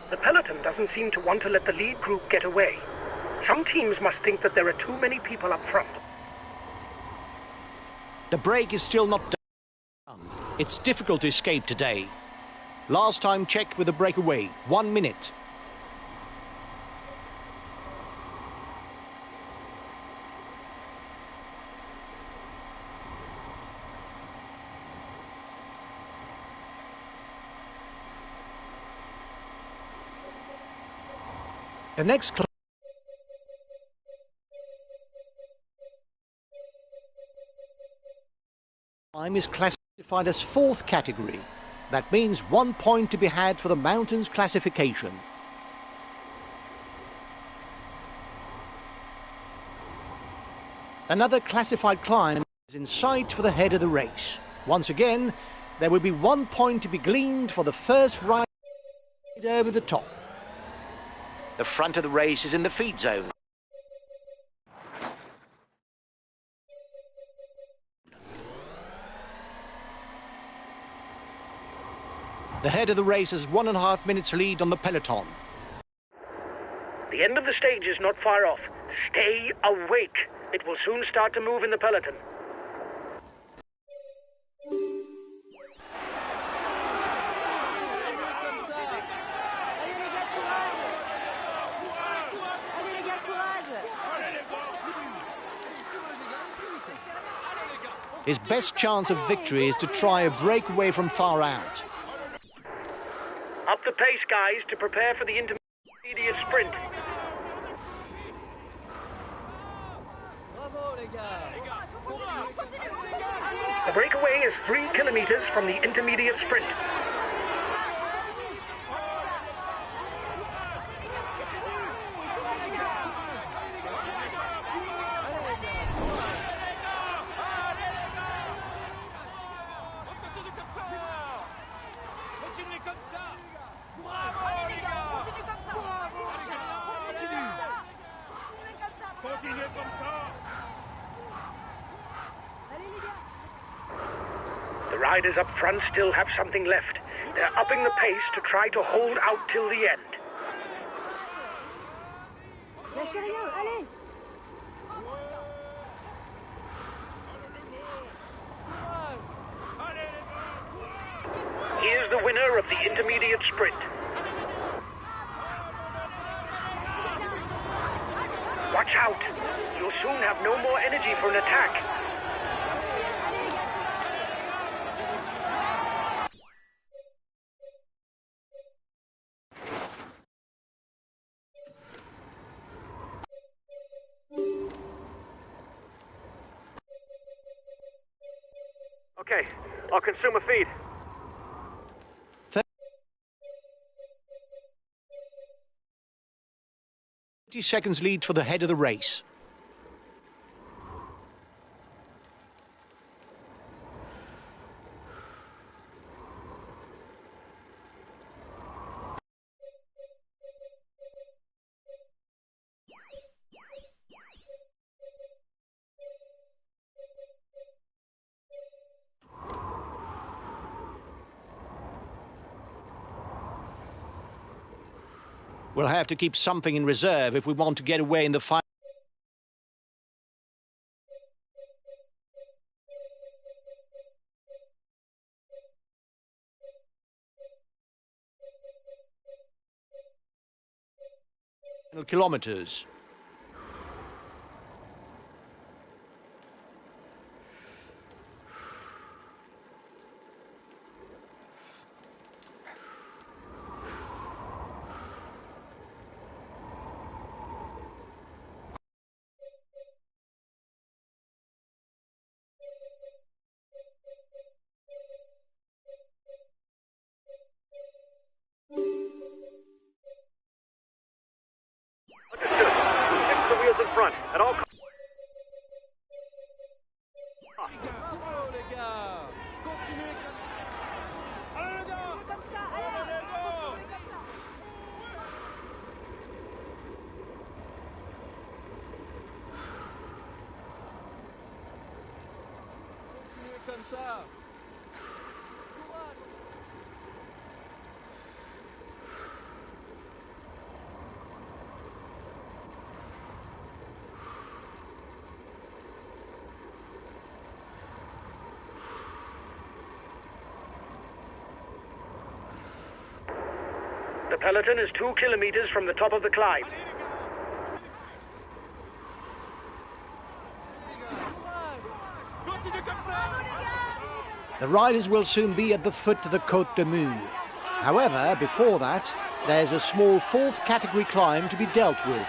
The peloton doesn't seem to want to let the lead group get away. Some teams must think that there are too many people up front. The break is still not done. It's difficult to escape today. Last time checked with the breakaway, 1 minute. The next climb is classified as 4th category. That means 1 point to be had for the mountains classification. Another classified climb is in sight for the head of the race. Once again, there will be 1 point to be gleaned for the first ride over the top. The front of the race is in the feed zone. The head of the race has 1.5 minutes lead on the peloton. The end of the stage is not far off. Stay awake. It will soon start to move in the peloton. His best chance of victory is to try a breakaway from far out. Up the pace, guys, to prepare for the intermediate sprint. The breakaway is 3 kilometers from the intermediate sprint. Continuez comme ça. Bravo les gars. Continuez comme ça. The riders up front still have something left. They're upping the pace to try to hold out till the end. Lâchez rien, allez! Here's the winner of the intermediate sprint. Watch out! You'll soon have no more energy for an attack. Okay, I'll consume a feed. 30 seconds lead for the head of the race. We'll have to keep something in reserve if we want to get away in the final. Kilometers. Fix the wheels in front at all costs. Bravo les gars. Continuez comme ça. Allez les gars. Comme ça, allez! Continuez comme ça. The peloton is 2 kilometers from the top of the climb. Continuez comme ça. The riders will soon be at the foot of the Côte de Mur. However, before that, There's a small fourth category climb to be dealt with.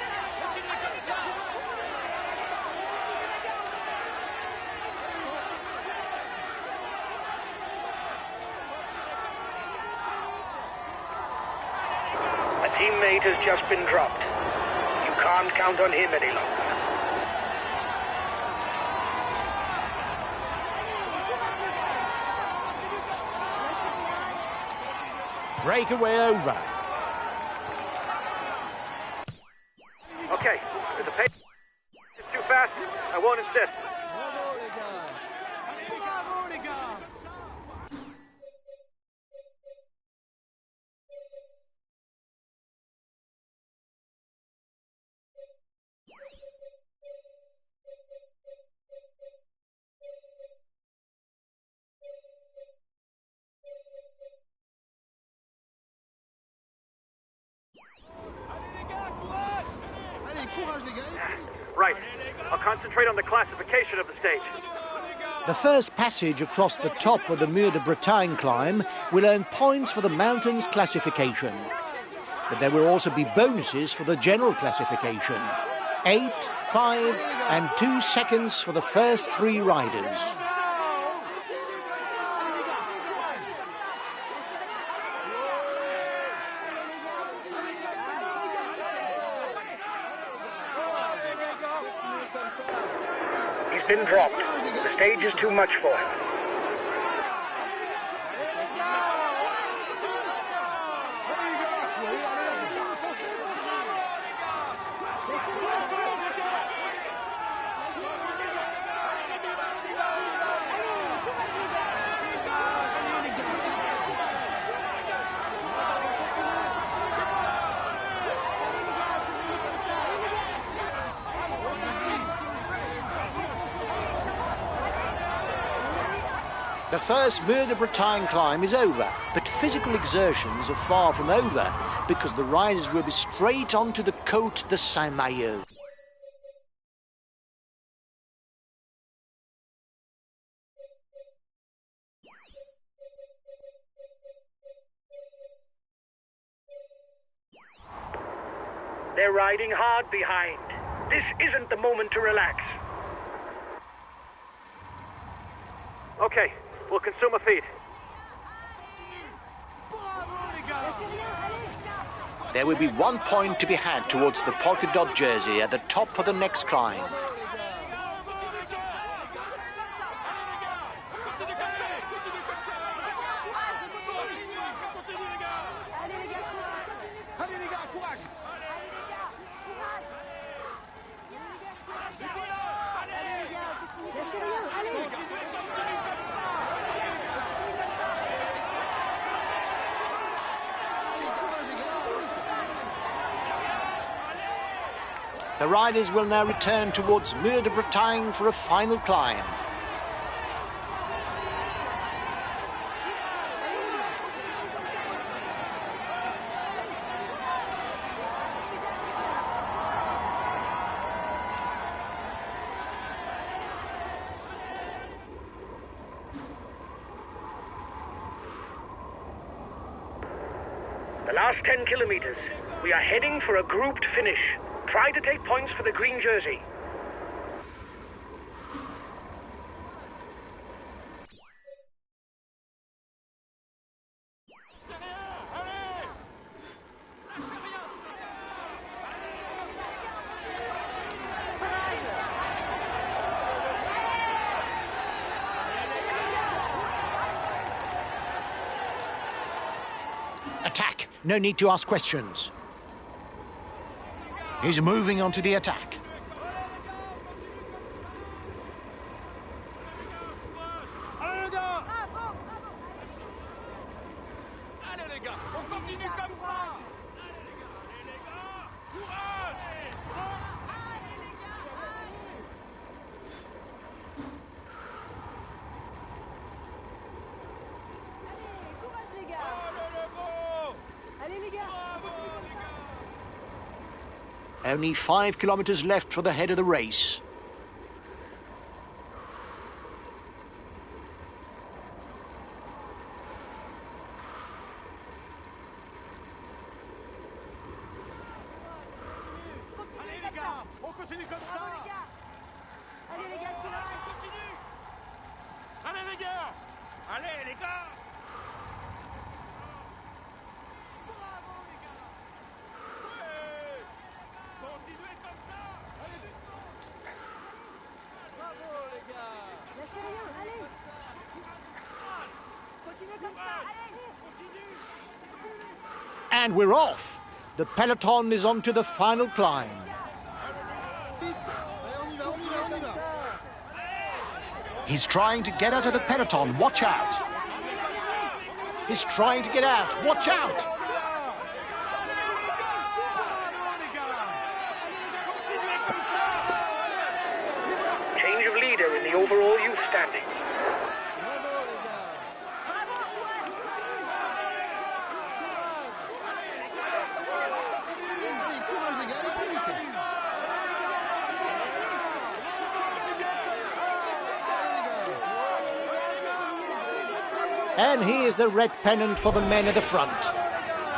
A teammate has just been dropped. You can't count on him any longer. Breakaway over. Okay, there's a pace. It's too fast. I won't insist. Bravo les gars. Bravo les gars. Allez les gars, courage. Allez, courage les gars. Right. I'll concentrate on the classification of the stage. The first passage across the top of the Mur de Bretagne climb will earn points for the mountains classification. But there will also be bonuses for the general classification. 8, 5 and 2 seconds for the first 3 riders. He's been dropped. The stage is too much for him. The first Mur de Bretagne climb is over, but physical exertions are far from over because the riders will be straight onto the Côte de Saint-Mahieu. They're riding hard behind. This isn't the moment to relax. Okay, we'll consume a feed. There will be 1 point to be had towards the polka dot jersey at the top of the next climb. The riders will now return towards Mur de Bretagne for a final climb. The last 10 kilometers. We are heading for a grouped finish. Try to take points for the green jersey. Attack! No need to ask questions. He's moving on to the attack. Allez les gars. Allez les gars, on continue comme ça. Allez les gars, courage. Courage les gars. Allez les gros. Allez les gars. Bravo les gars. Only 5 kilometers left for the head of the race. continue comme ça. Bravo les gars. Allez les gars, courage. Continue. Allez les gars. Allez les gars. Bravo les gars. Ouais. Continuez comme ça. Allez, Bravo les gars. Lâchez rien, allez. Continuez comme ça, allez. And we're off. The peloton is on to the final climb. Allez, on y va, on y va, on y va. He's trying to get out of the peloton. Watch out. He's trying to get out. Watch out. Change of leader in the overall youth standing. Allez, courage les gars, allez plus vite. And here's the red pennant for the men at the front.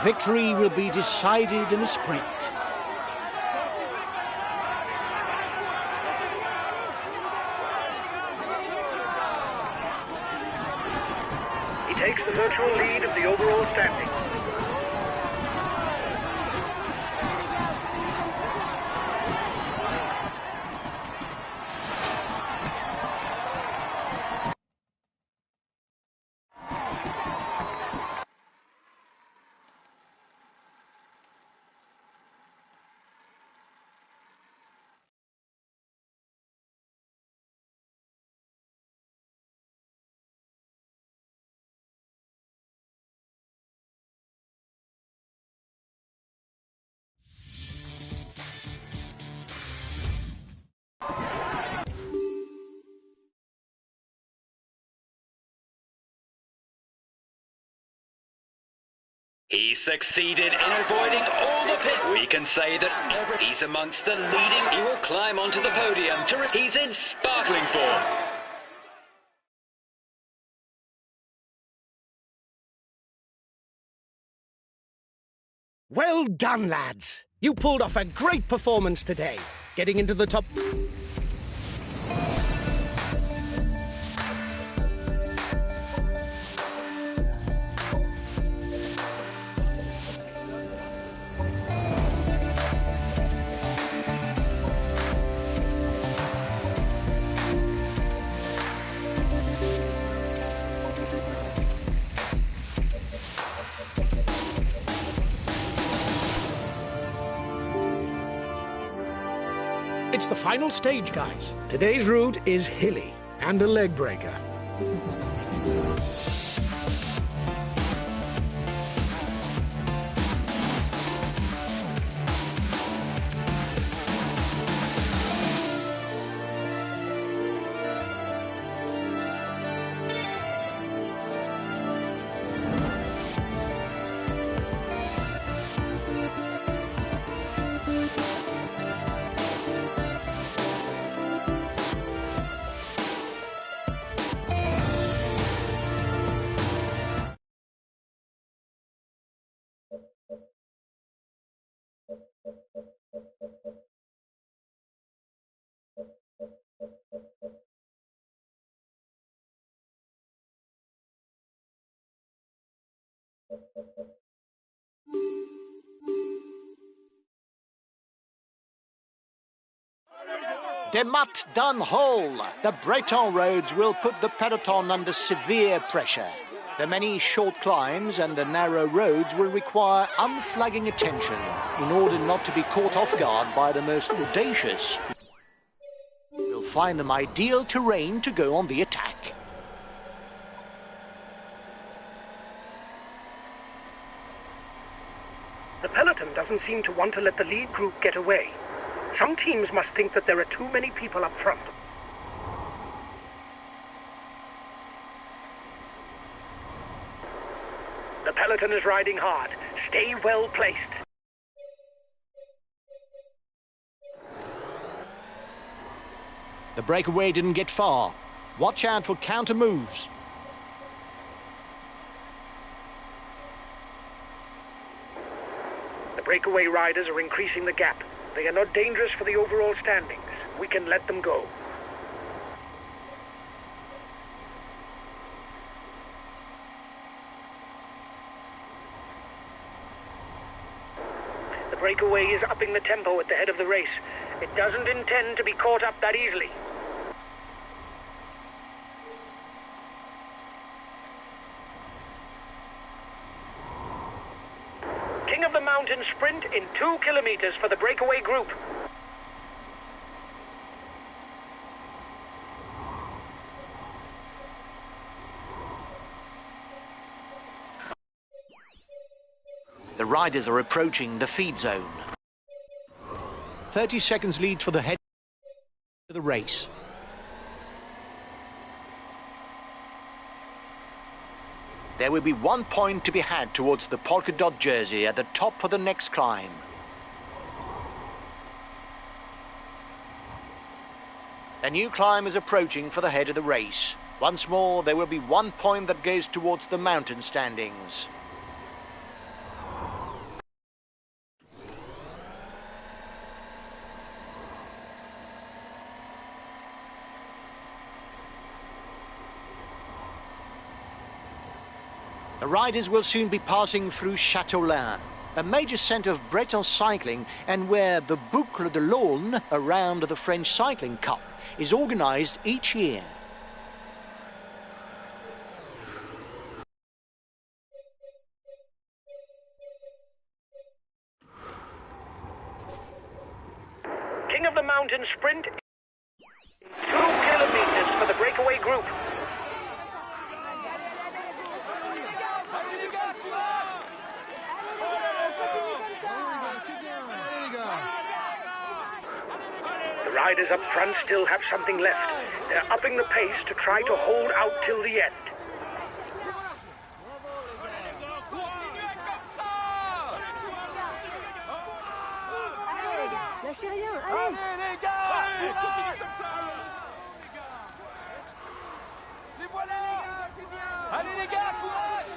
Victory will be decided in a sprint. He takes the virtual lead of the overall standing. He succeeded in avoiding all the pit. We can say that he's amongst the leading. He will climb onto the podium. He's in sparkling form. Well done, lads. You pulled off a great performance today, getting into the top. It's the final stage, guys. Today's route is hilly and a leg breaker. De Mat done whole. The Breton roads will put the peloton under severe pressure. The many short climbs and the narrow roads will require unflagging attention in order not to be caught off guard by the most audacious. We'll find them ideal terrain to go on the attack. The peloton doesn't seem to want to let the lead group get away. Some teams must think that there are too many people up front. The peloton is riding hard. Stay well placed. The breakaway didn't get far. Watch out for counter moves. The breakaway riders are increasing the gap. They are not dangerous for the overall standings. We can let them go. The breakaway is upping the tempo at the head of the race. It doesn't intend to be caught up that easily. King of the Mountain sprint in 2 kilometers for the breakaway group. The riders are approaching the feed zone. 30 seconds lead for the head of the race. There will be 1 point to be had towards the polka dot jersey at the top of the next climb. A new climb is approaching for the head of the race. Once more, there will be 1 point that goes towards the mountain standings. The riders will soon be passing through Châteaulin, a major centre of Breton cycling and where the Boucle de l'Aulne, around the French Cycling Cup, is organised each year. King of the Mountain sprint, 2 kilometers for the breakaway group. The riders up front still have something left. They're upping the pace to try to hold out till the end. Lâchez rien, allez! Allez les gars, continuez comme ça. Les voilà. Allez les gars, courage.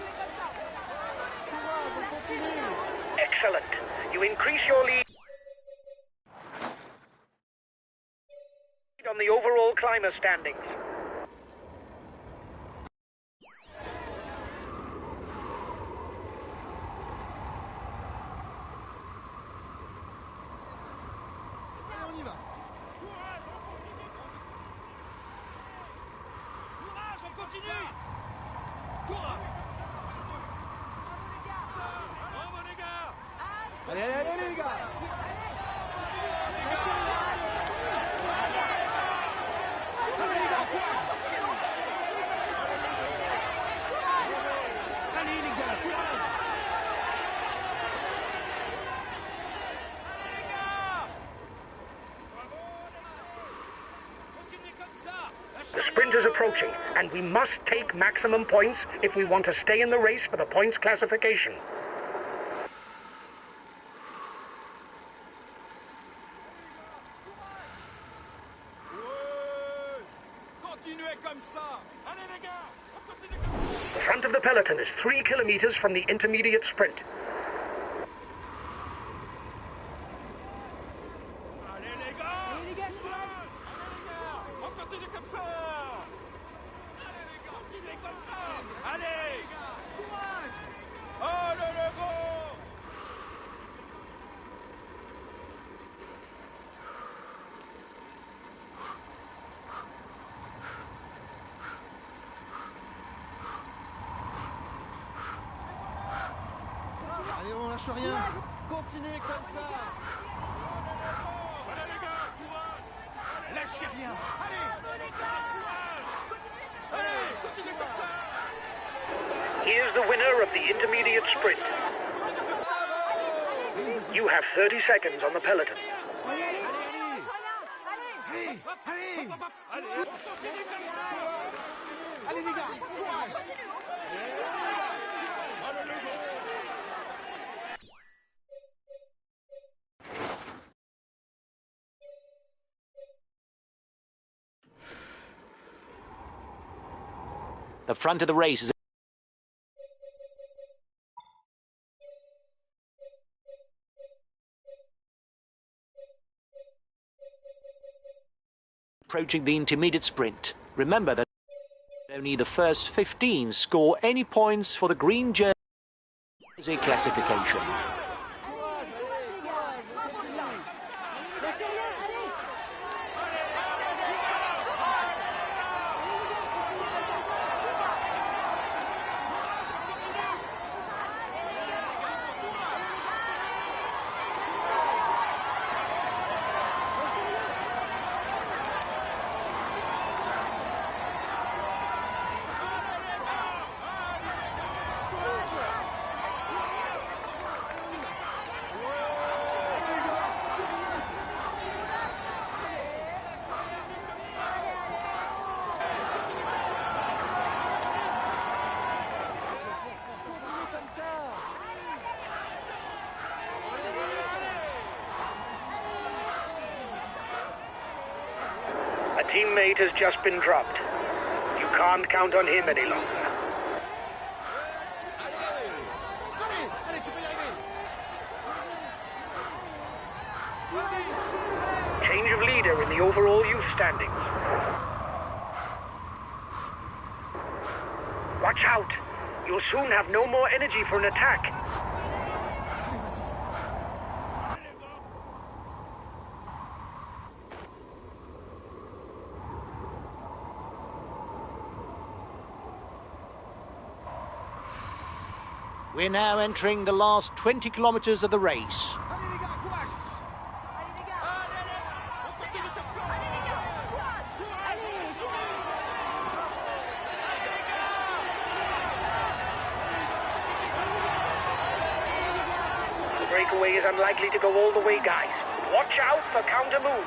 Courage, on continue. Excellent. You increase your lead on the overall climber standings. Allez, on y va. Courage, on continue. Courage. Bravo les gars. Allez, allez, allez les gars. The sprint is approaching, and we must take maximum points if we want to stay in the race for the points classification. The front of the peloton is 3 kilometers from the intermediate sprint. Allez, on lâche rien. Continuez comme ça. Allez les gars, courage. Lâchez rien. Allez. Allez, continuez comme ça. Here's the winner of the intermediate sprint. You have 30 seconds on the peloton. Allez, allez. Allez les gars, courage. The front of the race is approaching the intermediate sprint. Remember that only the first 15 score any points for the green jersey classification. A teammate has just been dropped. You can't count on him any longer. Change of leader in the overall youth standings. Watch out! You'll soon have no more energy for an attack. We're now entering the last 20 kilometers of the race. The breakaway is unlikely to go all the way, guys. Watch out for counter moves.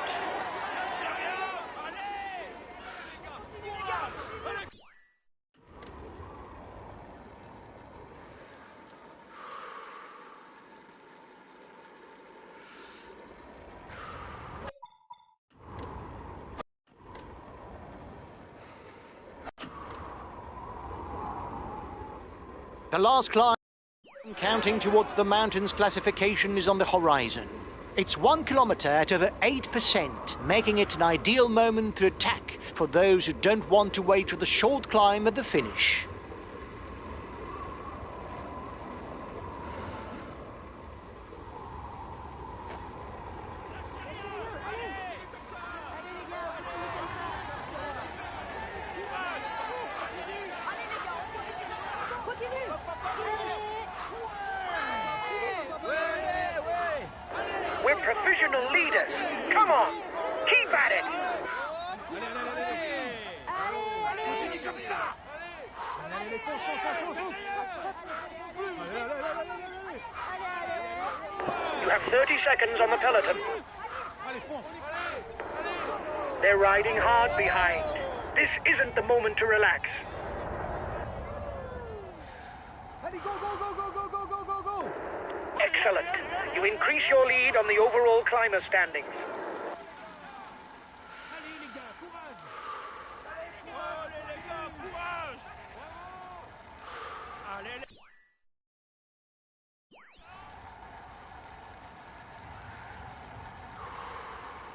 The last climb, counting towards the mountains classification, is on the horizon. It's 1 kilometer at over 8%, making it an ideal moment to attack for those who don't want to wait for the short climb at the finish. We're professional leaders. Come on, keep at it. You have 30 seconds on the peloton. They're riding hard behind. This isn't the moment to relax. Excellent. You increase your lead on the overall climber standings.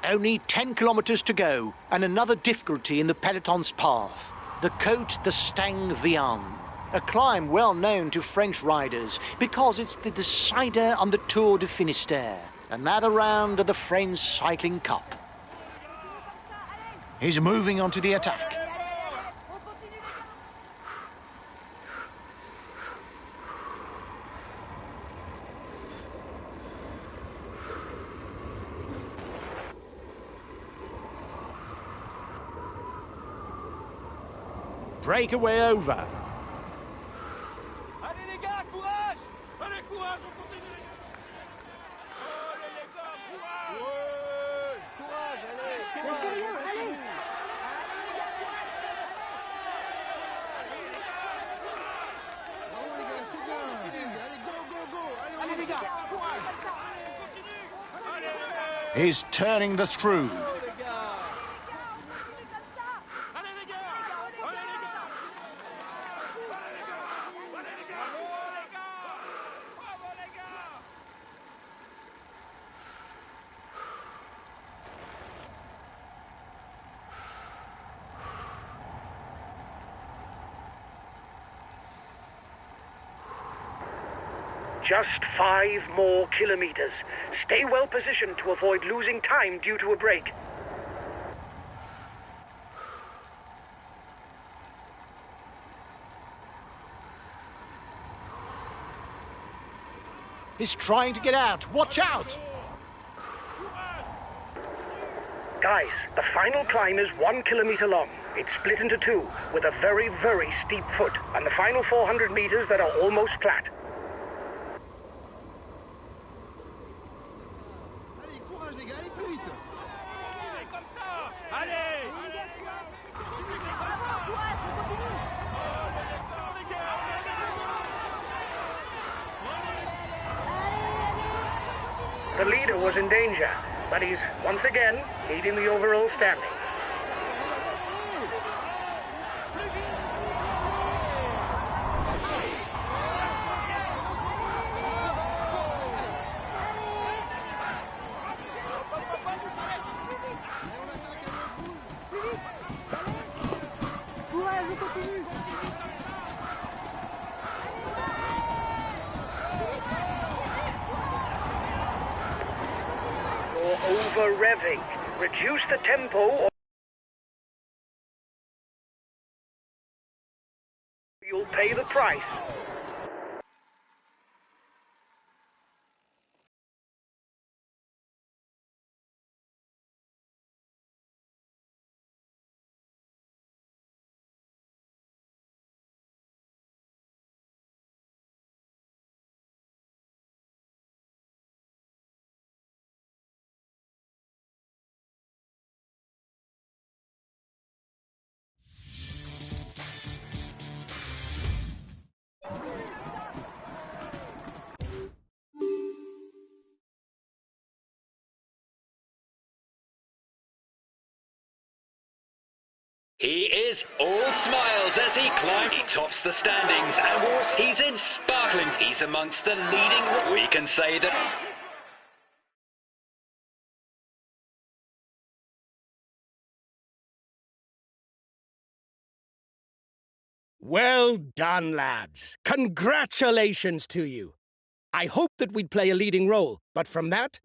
Only 10 kilometers to go, and another difficulty in the peloton's path. The Côte de Stang-Vian, a climb well known to French riders because it's the decider on the Tour de Finistère, another round of the French Cycling Cup. He's moving on to the attack. Breakaway over. Allez les gars, courage! Allez, courage, on continue! Allez les gars, courage! Ouais! Courage, allez! Courage, on continue! Bravo les gars, c'est bien! Continue! Allez, go, go, go! Allez les gars, courage! On continue! Allez! He's turning the screw. Just 5 more kilometers. Stay well positioned to avoid losing time due to a break. He's trying to get out. Watch out! Guys, the final climb is 1 kilometer long. It's split into 2, with a very, very steep foot, and the final 400 meters that are almost flat. Allez, courage les gars, allez plus vite. Continuez comme ça. Allez. Continuez comme ça. Courage, on continue. The leader was in danger, but he's once again leading the overall standings. Courage, on continue. You're over-revving. Reduce the tempo or you'll pay the price. He is all smiles as he climbs. He tops the standings and he's in sparkling. He's amongst the leading. We can say that. Well done, lads. Congratulations to you. I hoped that we'd play a leading role, but from that...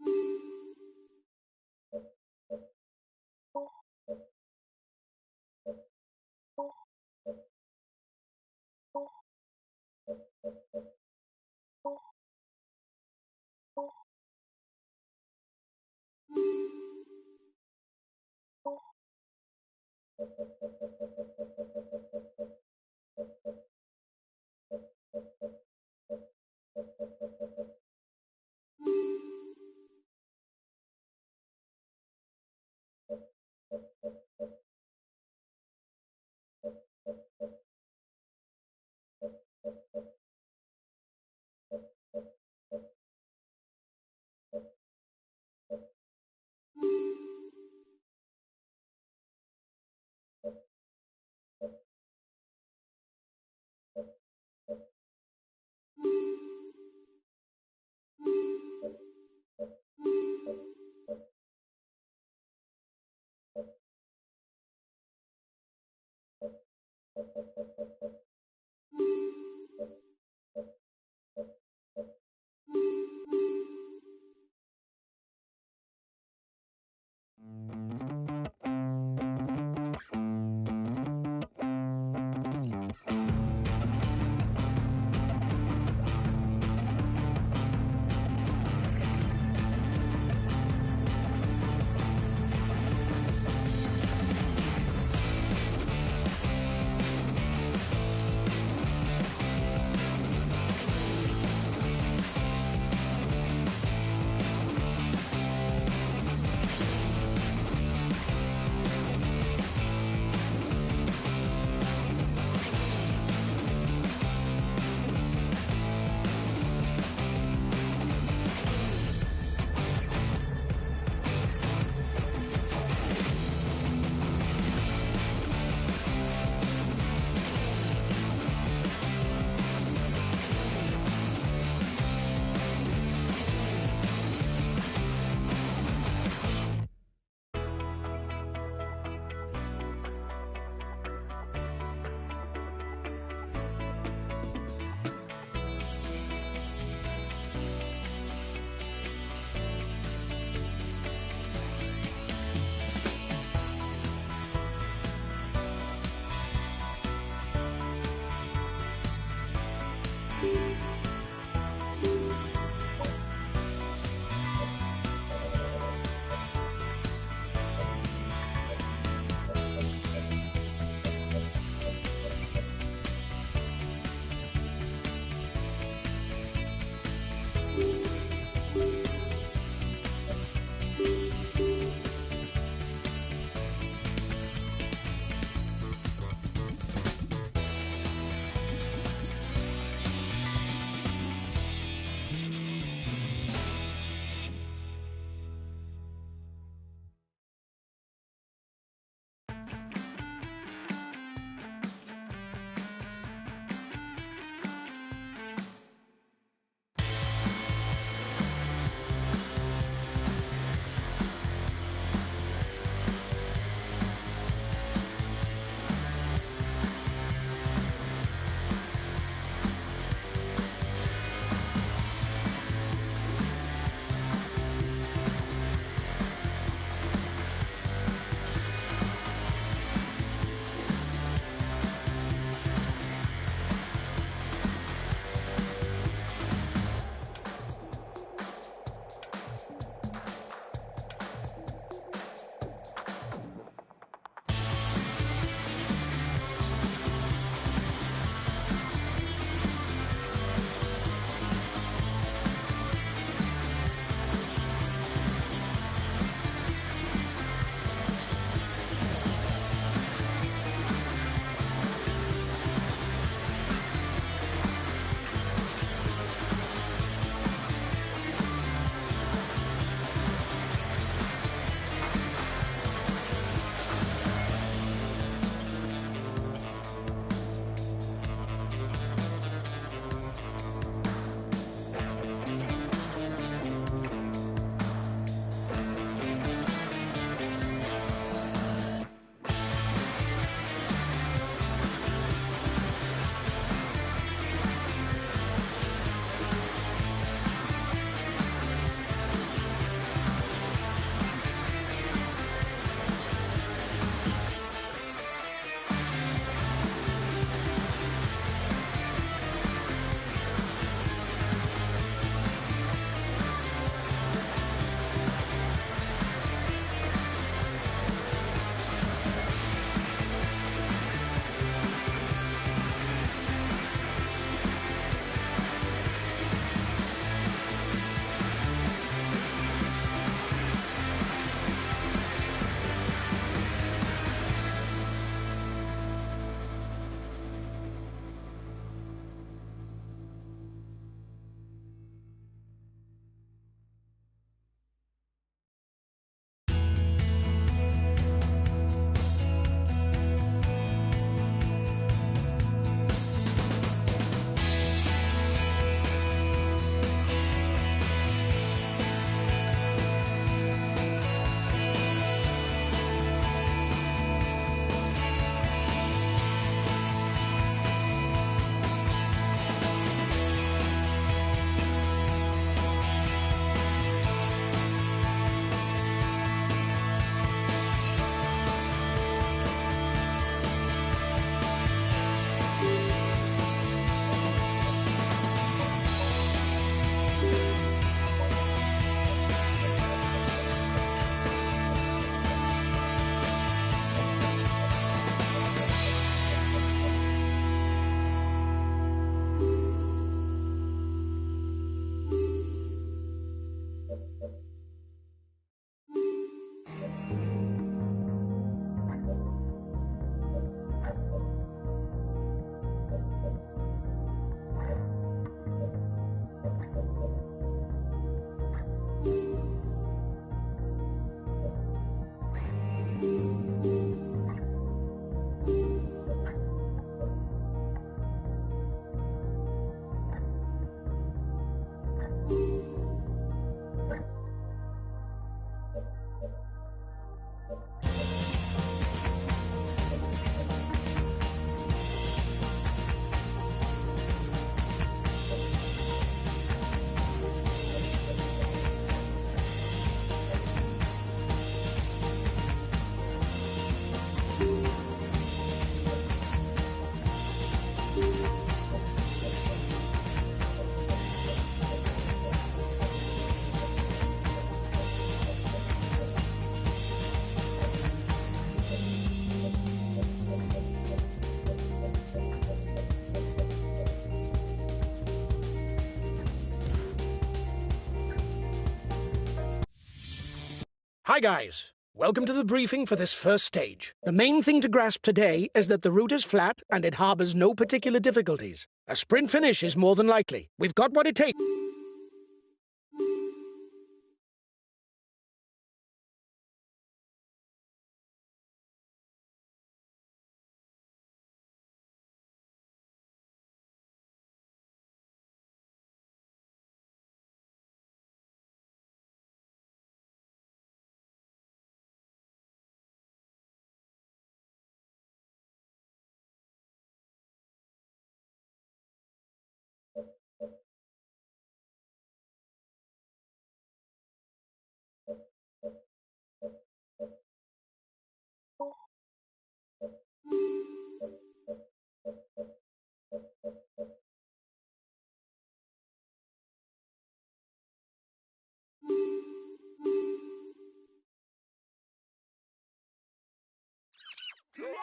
Hi guys, welcome to the briefing for this first stage. The main thing to grasp today is that the route is flat and it harbors no particular difficulties. A sprint finish is more than likely. We've got what it takes.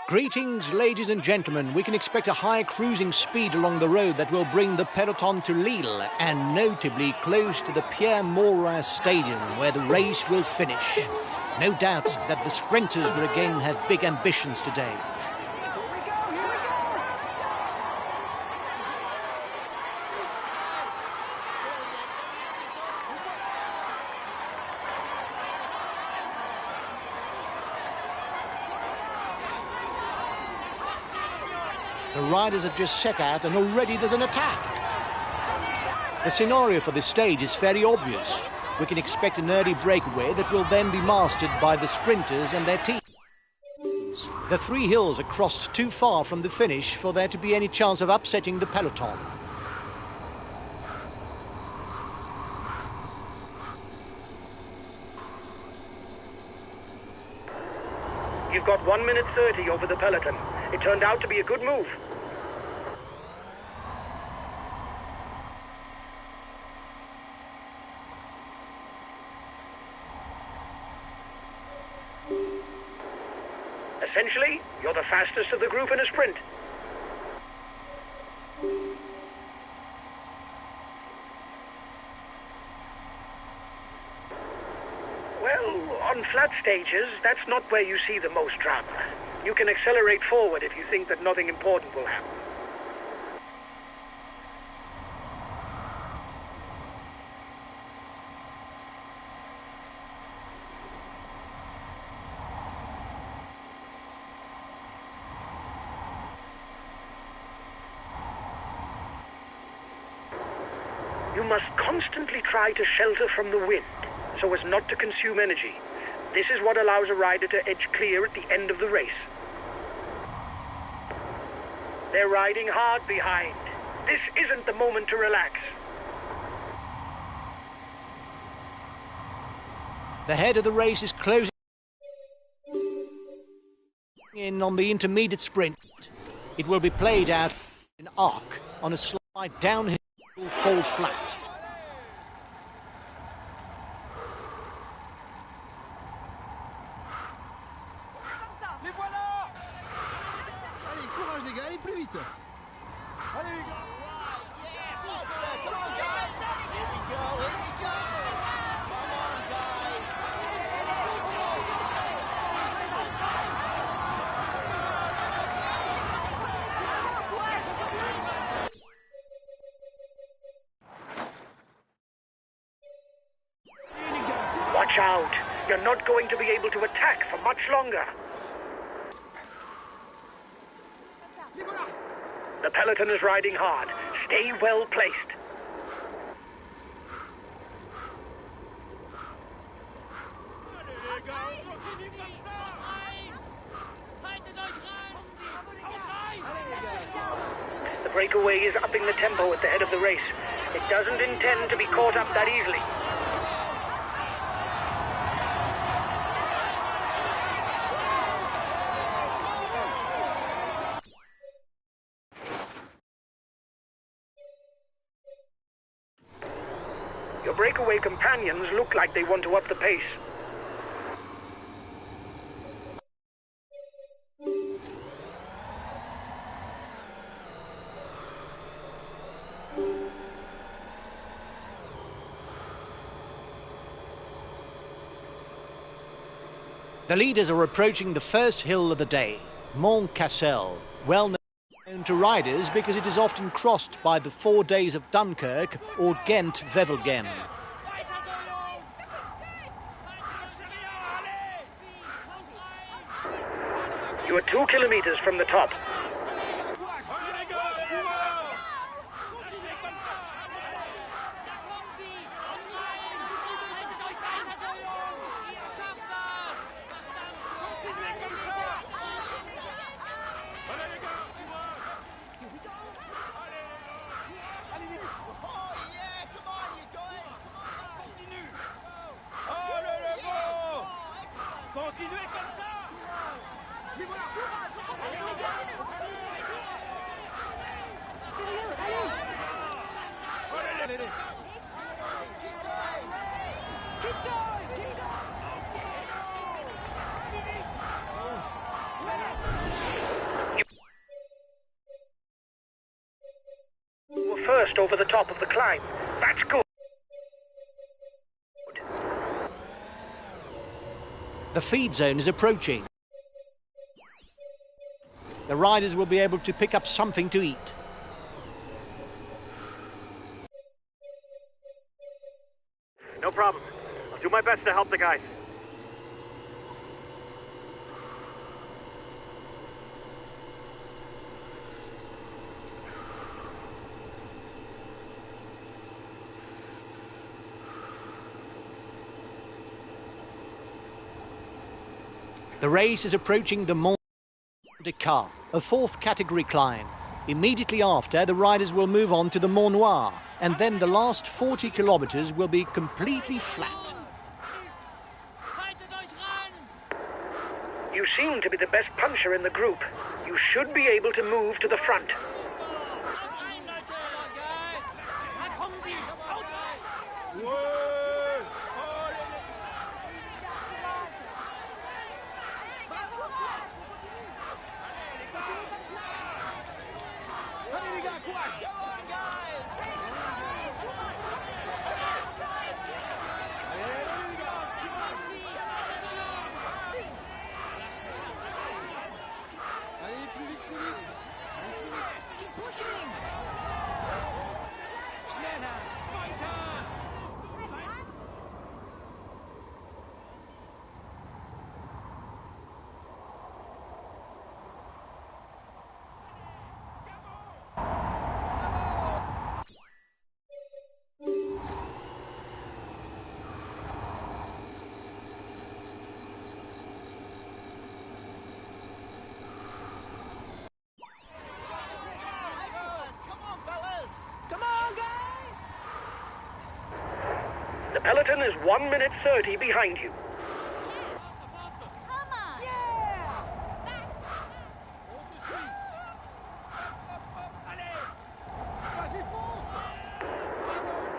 Greetings, ladies and gentlemen. We can expect a high cruising speed along the road that will bring the peloton to Lille and notably close to the Pierre-Mauroy Stadium where the race will finish. No doubt that the sprinters will again have big ambitions today. The riders have just set out and already there's an attack. The scenario for this stage is fairly obvious. We can expect an early breakaway that will then be mastered by the sprinters and their teams. The three hills are crossed too far from the finish for there to be any chance of upsetting the peloton. You've got 1 minute 30 over the peloton. It turned out to be a good move. Essentially, you're the fastest of the group in a sprint. Well, on flat stages, that's not where you see the most drama. You can accelerate forward if you think that nothing important will happen. You must constantly try to shelter from the wind, so as not to consume energy. This is what allows a rider to edge clear at the end of the race. They're riding hard behind. This isn't the moment to relax. The head of the race is closing in on the intermediate sprint. It will be played out in arc on a slide downhill, falls flat. Les voilà! Allez, courage les gars, allez plus vite! Allez les gars! Come on guys! Here we go, here we go! Come on guys! Watch out! You're not going to be able to attack for much longer. The peloton is riding hard. Stay well placed. Allez les gars, on continue comme ça. The breakaway is upping the tempo at the head of the race. It doesn't intend to be caught up that easily. Your breakaway companions look like they want to up the pace. The leaders are approaching the first hill of the day, Mont Cassel, well known to riders because it is often crossed by the 4 days of Dunkirk or Ghent-Wevelgem. You are 2 kilometers from the top. Continuez comme ça! You were first over the top of the climb. That's good. The feed zone is approaching. The riders will be able to pick up something to eat. No problem. I'll do my best to help the guys. The race is approaching the Mont de Car, a 4th category climb. Immediately after, the riders will move on to the Mont Noir, and then the last 40 kilometers will be completely flat. You seem to be the best puncher in the group. You should be able to move to the front. The peloton is 1 minute 30 behind you.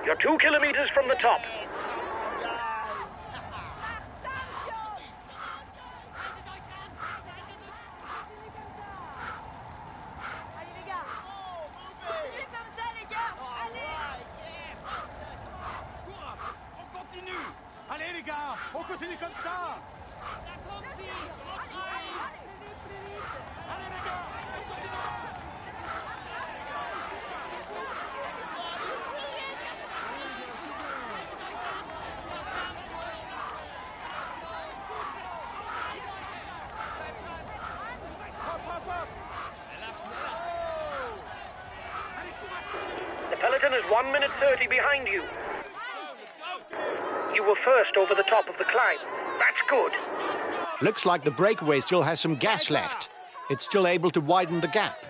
You're 2 kilometers from the top. Allez les gars, on continue comme ça. The peloton is 1 minute 30 behind you. You were first over the top of the climb. That's good. Looks like the breakaway still has some gas left. It's still able to widen the gap.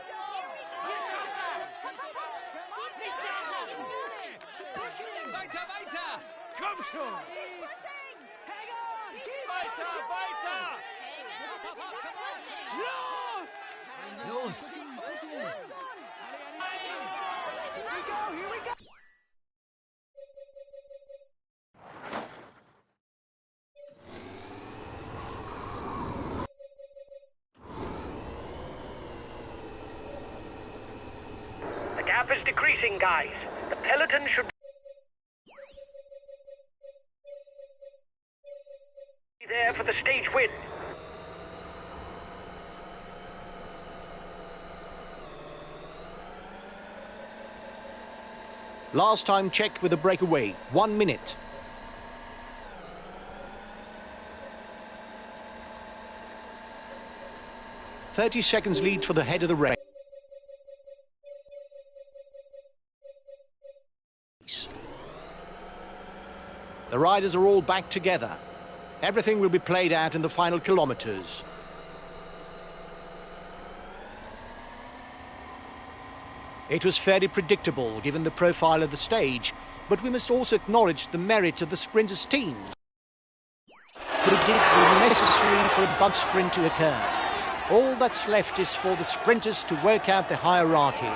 The gap is decreasing, guys. The peloton should There for the stage win. Last time check with the breakaway, 1 minute. "30 seconds lead for the head of the race. The riders are all back together. Everything will be played out in the final kilometres. It was fairly predictable given the profile of the stage, but we must also acknowledge the merit of the sprinters' teams. But it did be necessary for a bunch sprint to occur. All that's left is for the sprinters to work out the hierarchy.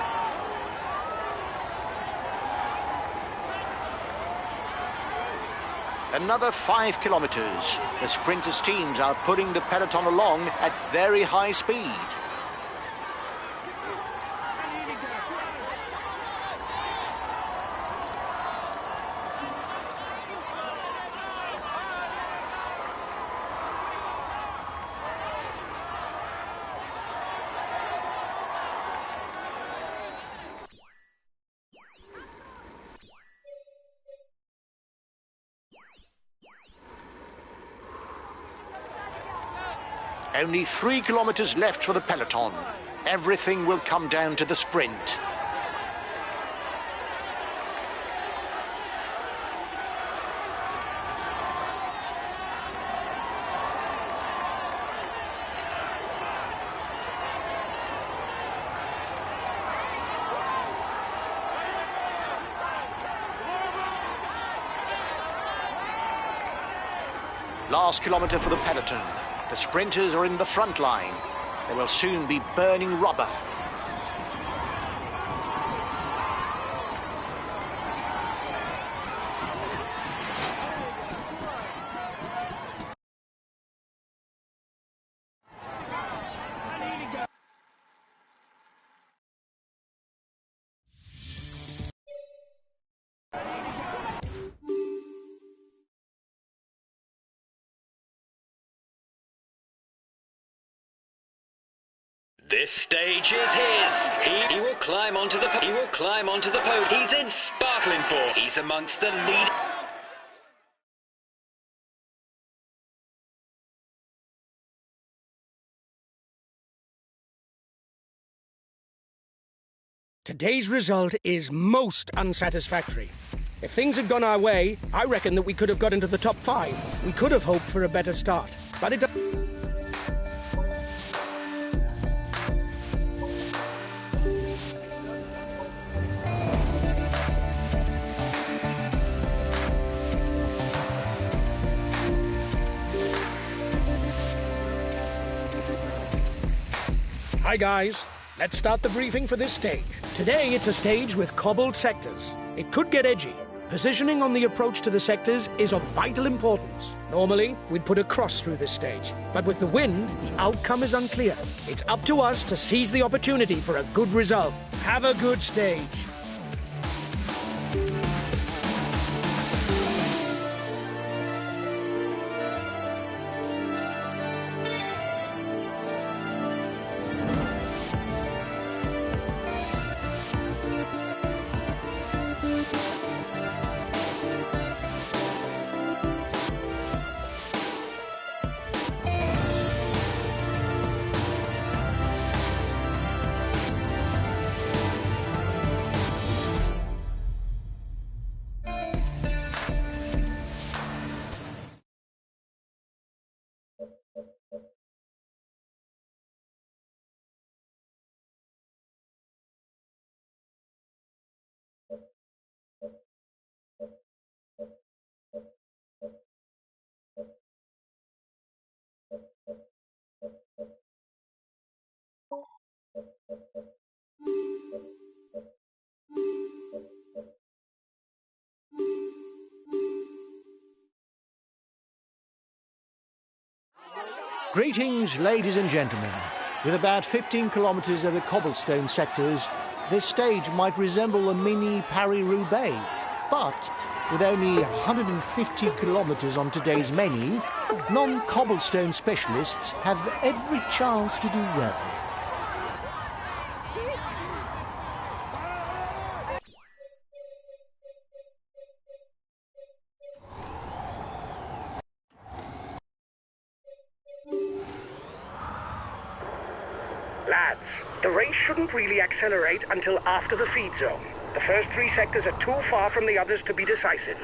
Another 5 kilometres. The sprinters' teams are pulling the peloton along at very high speed. Only 3 kilometres left for the peloton. Everything will come down to the sprint. Last kilometre for the peloton. The sprinters are in the front line. They will soon be burning rubber. This stage is his. He will climb onto the podium. He's in sparkling form. He's amongst the lead. Today's result is most unsatisfactory. If things had gone our way, I reckon that we could have got into the top 5. We could have hoped for a better start. But it doesn't. Hi guys, let's start the briefing for this stage. Today it's a stage with cobbled sectors. It could get edgy. Positioning on the approach to the sectors is of vital importance. Normally, we'd put a cross through this stage, but with the wind, the outcome is unclear. It's up to us to seize the opportunity for a good result. Have a good stage. Greetings, ladies and gentlemen. With about 15 kilometres of the cobblestone sectors, this stage might resemble a mini Paris-Roubaix. But With only 150 kilometres on today's menu, non-cobblestone specialists have every chance to do well. Lads, the race shouldn't really accelerate until after the feed zone. The first 3 sectors are too far from the others to be decisive.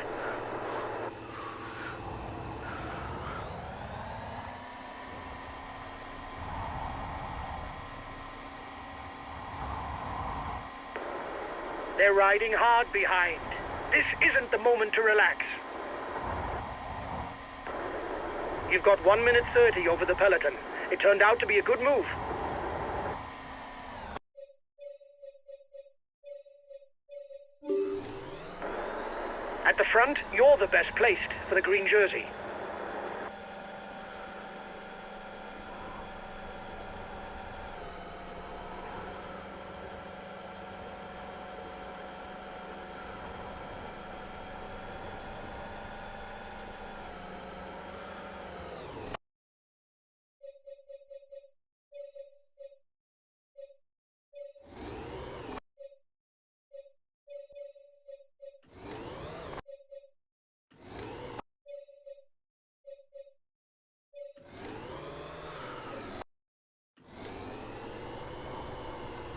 They're riding hard behind. This isn't the moment to relax. You've got 1 minute 30 over the peloton. It turned out to be a good move. At the front, you're the best placed for the green jersey.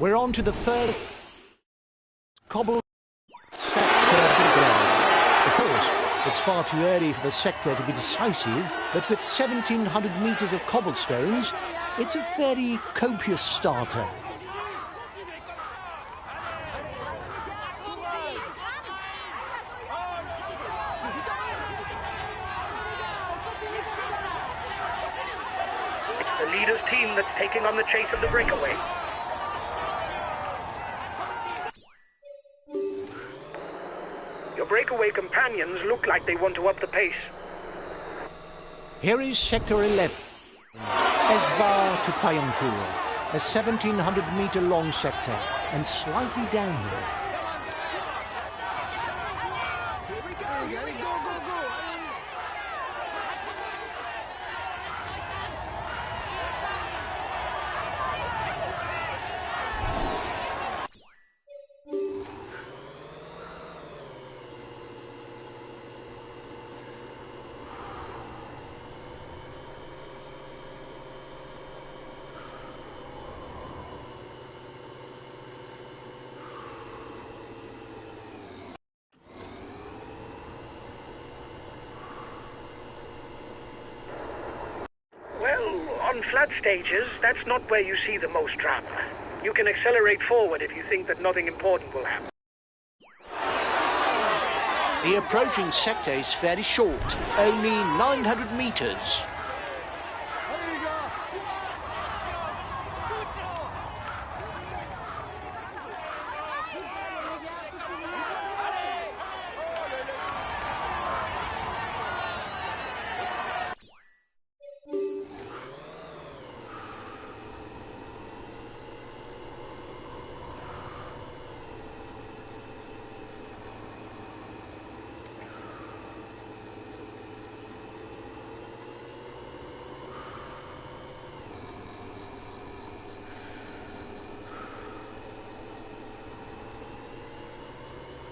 We're on to the first cobble sector of the day. Of course, it's far too early for the sector to be decisive, but with 1,700 metres of cobblestones, it's a fairly copious starter. It's the leader's team that's taking on the chase of the breakaway. Your breakaway companions look like they want to up the pace. Here is Sector 11, Esvar to Payancourt, a 1,700 metre long sector and slightly downhill. Allez, go, go, go, allez. Well, on flat stages, that's not where you see the most drama. You can accelerate forward if you think that nothing important will happen. The approaching sector is fairly short, only 900 metres.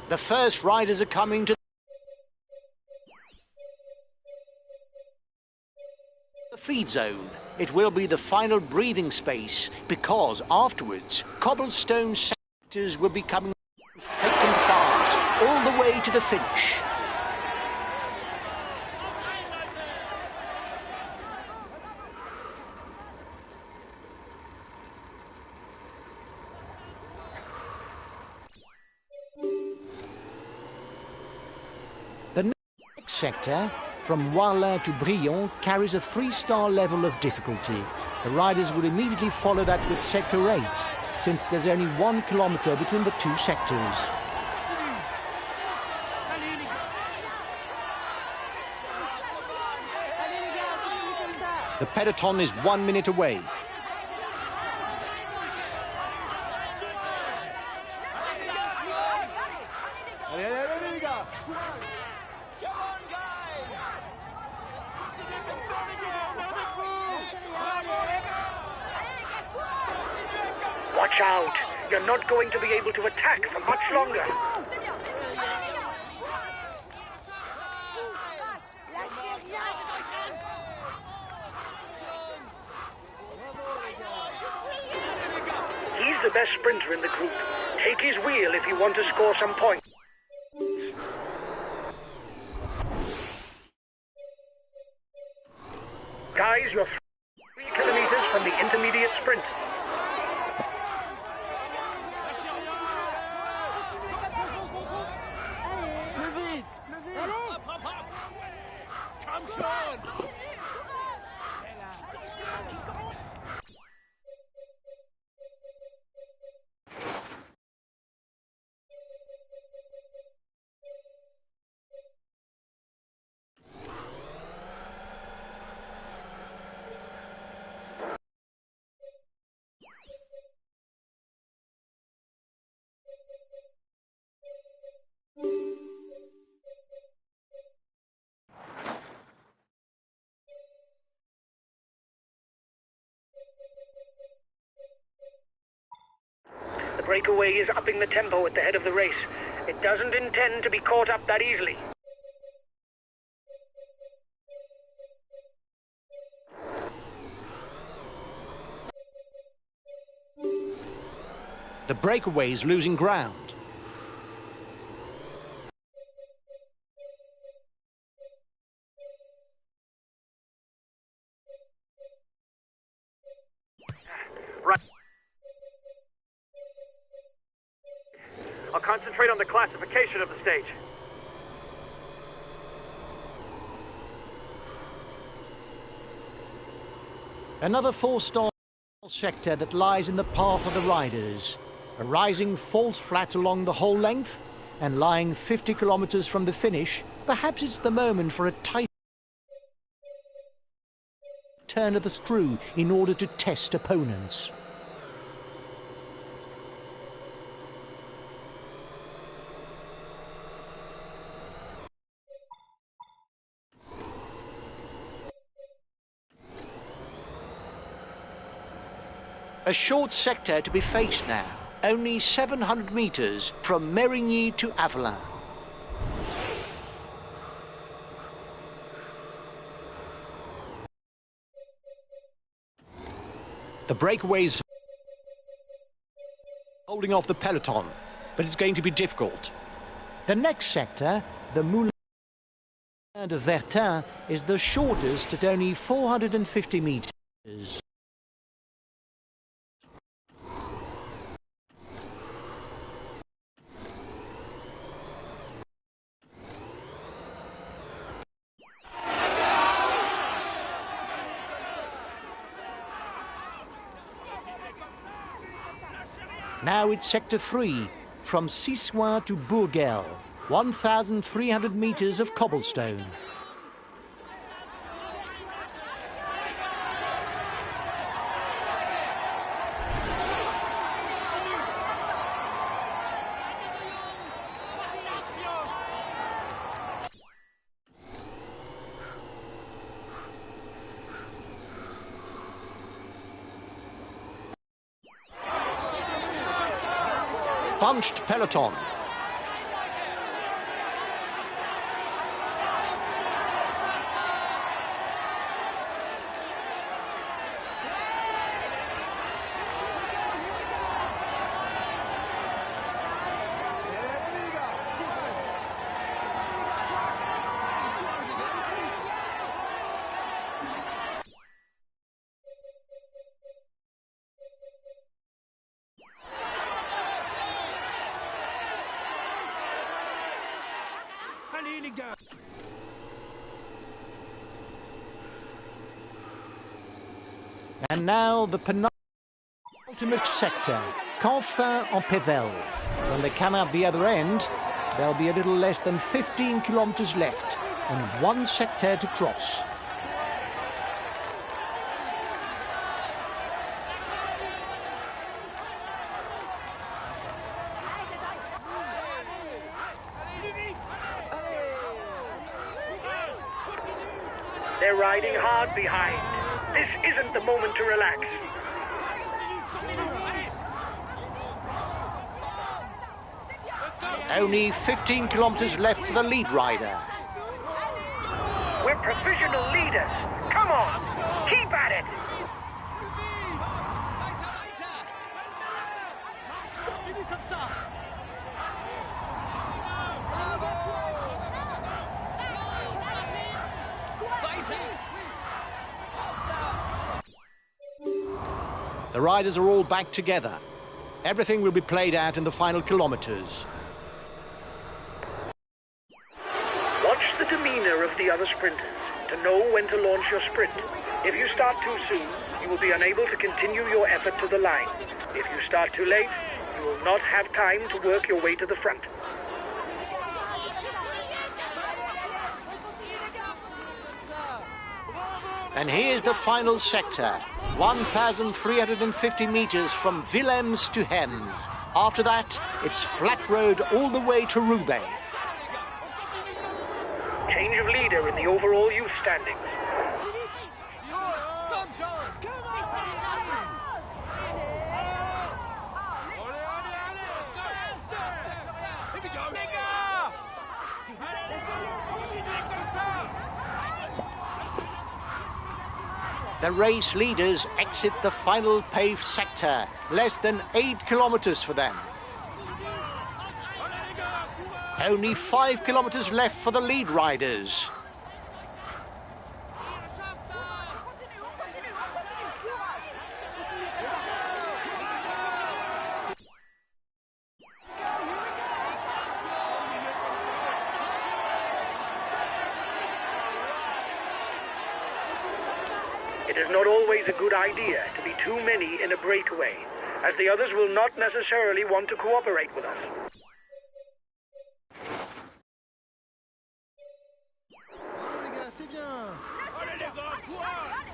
The first riders are coming to the feed zone. It will be the final breathing space because afterwards cobblestone sectors will be coming thick and fast all the way to the finish. The next sector, from Warlin to Brion, carries a 3-star level of difficulty. The riders will immediately follow that with Sector 8, since there's only 1 kilometre between the two sectors. The peloton is 1 minute away. Allez, allez, allez, les gars. gars. Courage. Come on, guys. Continuez comme ça, les gars, on a des coups. Bravo, les gars. Continuez comme ça. Watch out! You're not going to be able to attack for much longer. He's the best sprinter in the group. Take his wheel if you want to score some points. Guys, you're 3 kilometers from the intermediate sprint. Plus vite, plus vite. Hop, hop, hop. Come, Sean. The breakaway is upping the tempo at the head of the race. It doesn't intend to be caught up that easily. The breakaway is losing ground. Right. I'll concentrate on the classification of the stage. Another four-star sector that lies in the path of the riders. A rising falls flat along the whole length and lying 50 kilometers from the finish. Perhaps it's the moment for a tight turn of the screw in order to test opponents. A short sector to be faced now, only 700 meters from Mérigny to Avelin. The breakaways holding off the peloton, but it's going to be difficult. The next sector, the Moulin de Vertin, is the shortest at only 450 meters. Now it's Sector 3, from Cissoin to Bourguel, 1,300 meters of cobblestone. Bunched peloton. And now the penultimate sector, Canfin-en-Pévèle. When they come out the other end, there'll be a little less than 15 kilometers left and one sector to cross. They're riding hard behind. This isn't the moment to relax. Only 15 kilometers left for the lead rider. We're professional leaders. Come on, keep at it. Continue comme ça. The riders are all back together. Everything will be played out in the final kilometers. Watch the demeanor of the other sprinters to know when to launch your sprint. If you start too soon, you will be unable to continue your effort to the line. If you start too late, you will not have time to work your way to the front. And here's the final sector, 1,350 meters from Willems to Hem. After that, it's flat road all the way to Roubaix. Change of leader in the overall youth standings. The race leaders exit the final paved sector, less than 8 kilometers for them. Only 5 kilometers left for the lead riders. It is not always a good idea to be too many in a breakaway, as the others will not necessarily want to cooperate with us. Bravo les gars, c'est bien. Allez les gars, courage.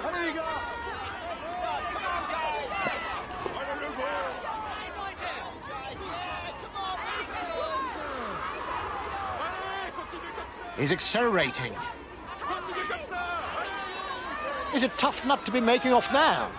Allez les gars. He's accelerating. Continue comme ça. Is a tough nut to be making off now.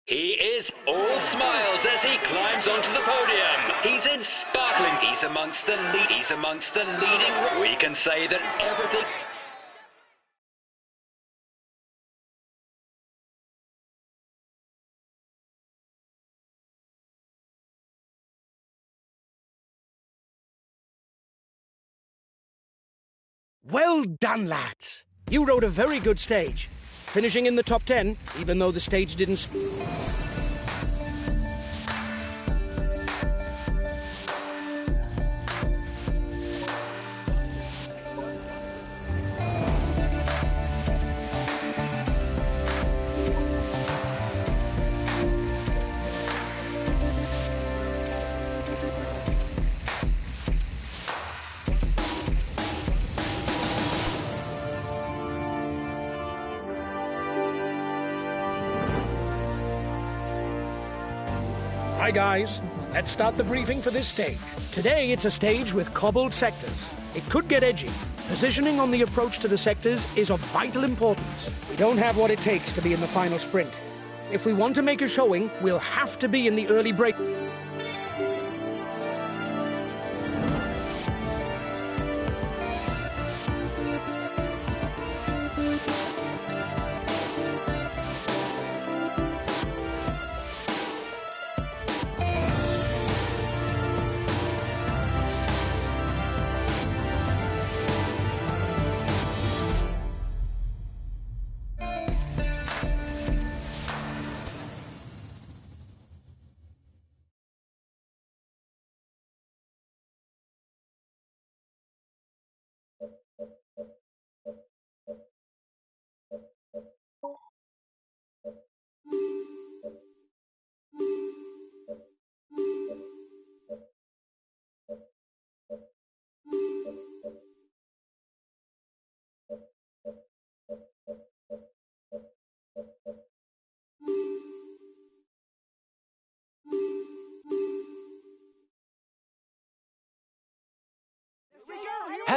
He is all smiles as he climbs onto the podium. He's in sparkling. He's amongst the leading. We can say that everything. Well done, lads. You rode a very good stage, finishing in the top 10, even though the stage didn't... Hi guys, let's start the briefing for this stage. Today it's a stage with cobbled sectors. It could get edgy. Positioning on the approach to the sectors is of vital importance. We don't have what it takes to be in the final sprint. If we want to make a showing, we'll have to be in the early break.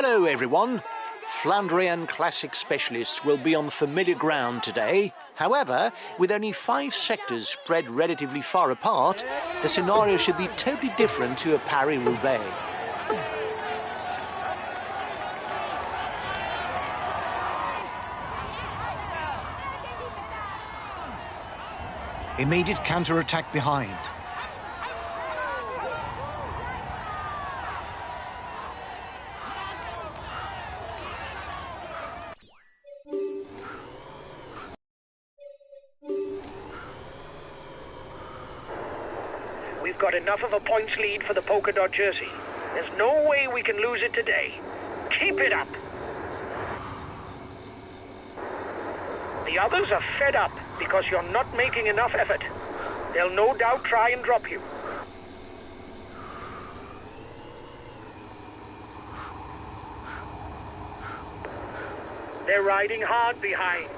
Hello everyone. Flandrian Classic specialists will be on familiar ground today. However, with only 5 sectors spread relatively far apart, the scenario should be totally different to a Paris-Roubaix. Immediate counter-attack behind. We've got enough of a points lead for the polka dot jersey. There's no way we can lose it today. Keep it up. The others are fed up because you're not making enough effort. They'll no doubt try and drop you. They're riding hard behind.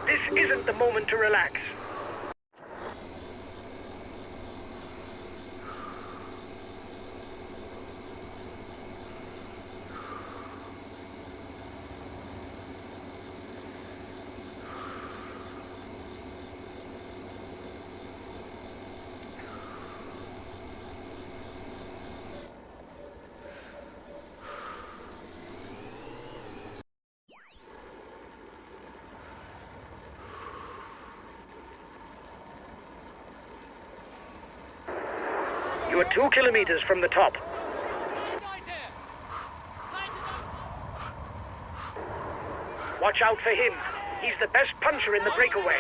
This isn't the moment to relax. You are 2 kilometers from the top. Watch out for him. He's the best puncher in the breakaway.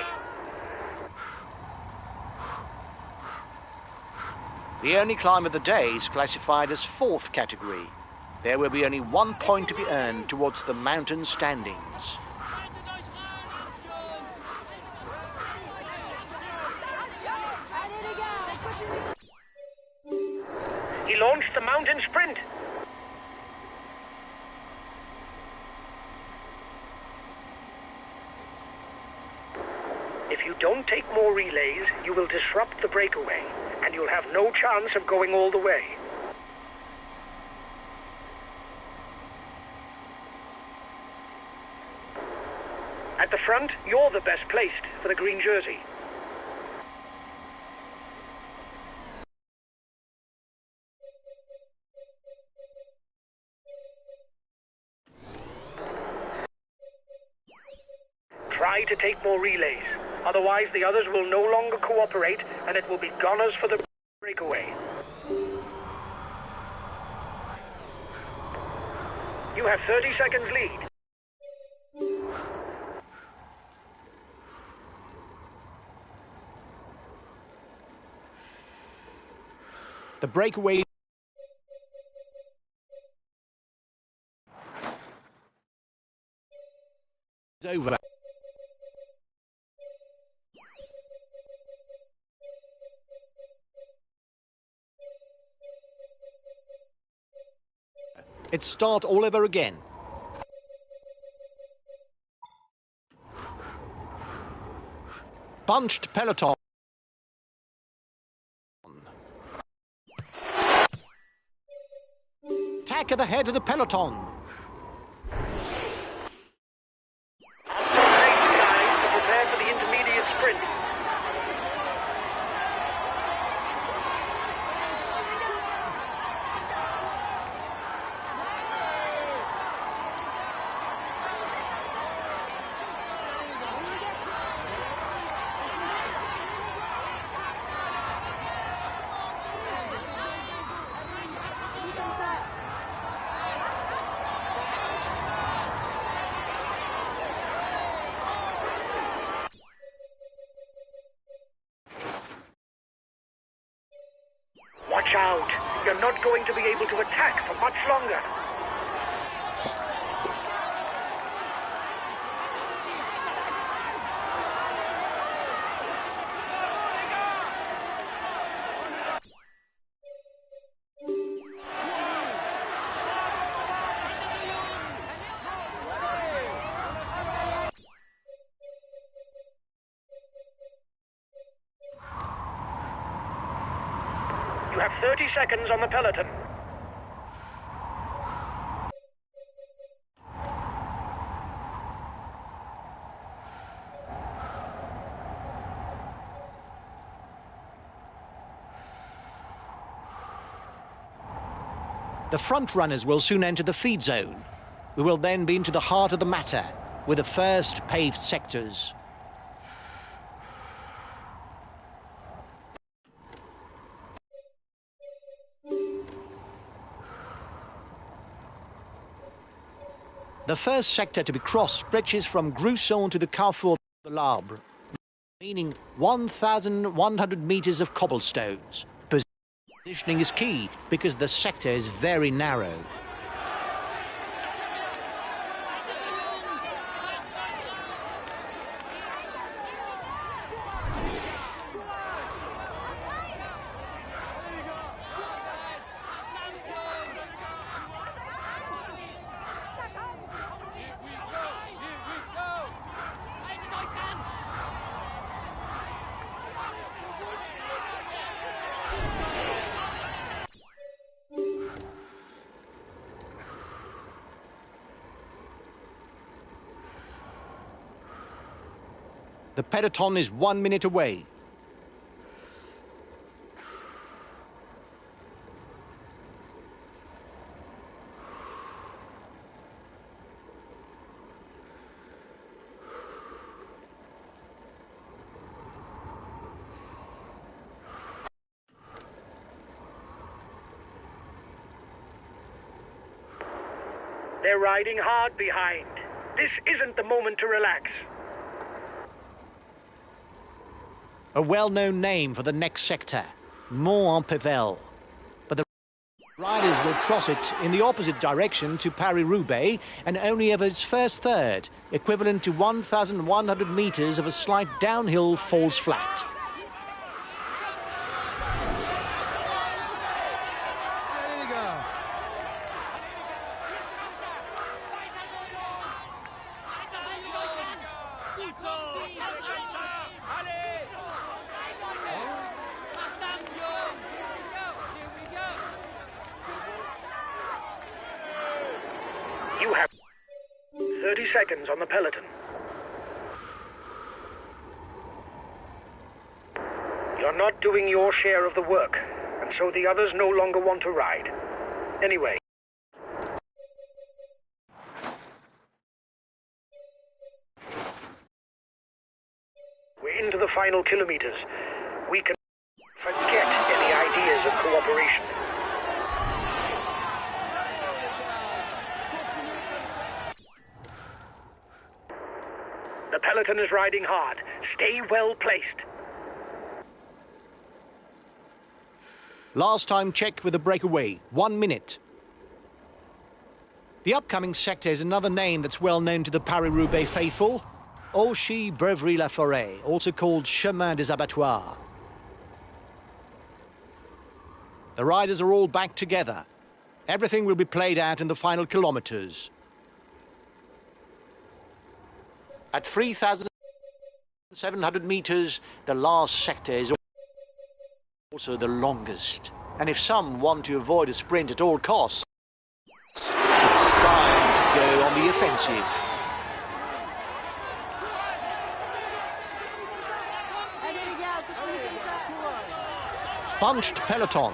The only climb of the day is classified as 4th category. There will be only 1 point to be earned towards the mountain standings. He launched the mountain sprint. If you don't take more relays, you will disrupt the breakaway, and you'll have no chance of going all the way. At the front, you're the best placed for the green jersey. Try to take more relays. Otherwise, the others will no longer cooperate, and it will be goners for the breakaway. You have 30 seconds lead. The breakaway is over. It's start all over again. Bunched peloton. Attack at the head of the peloton. Guys, to prepare for the intermediate sprint. Watch out! You're not going to be able to attack for much longer. You have 30 seconds on the peloton. The front runners will soon enter the feed zone. We will then be into the heart of the matter, with the first paved sectors. The first sector to be crossed stretches from Gruson to the Carrefour de l'Arbre, meaning 1,100 meters of cobblestones. Positioning is key because the sector is very narrow. The peloton is 1 minute away. They're riding hard behind. This isn't the moment to relax. A well-known name for the next sector, Mont-en-Pével. But the riders will cross it in the opposite direction to Paris-Roubaix and only over its first third, equivalent to 1,100 meters of a slight downhill falls flat. Allez les gars. You have 30 seconds on the peloton. You're not doing your share of the work, and so the others no longer want to ride. Anyway. We're into the final kilometers. We can forget any ideas of cooperation. The peloton is riding hard. Stay well placed. Last time check with the breakaway, 1 minute. The upcoming sector is another name that's well known to the Paris-Roubaix faithful, Auchy-Breuvry-la-Forêt, also called Chemin des Abattoirs. The riders are all back together. Everything will be played out in the final kilometers. At 3,700 meters, the last sector is also the longest. And if some want to avoid a sprint at all costs, it's time to go on the offensive. Bunched peloton.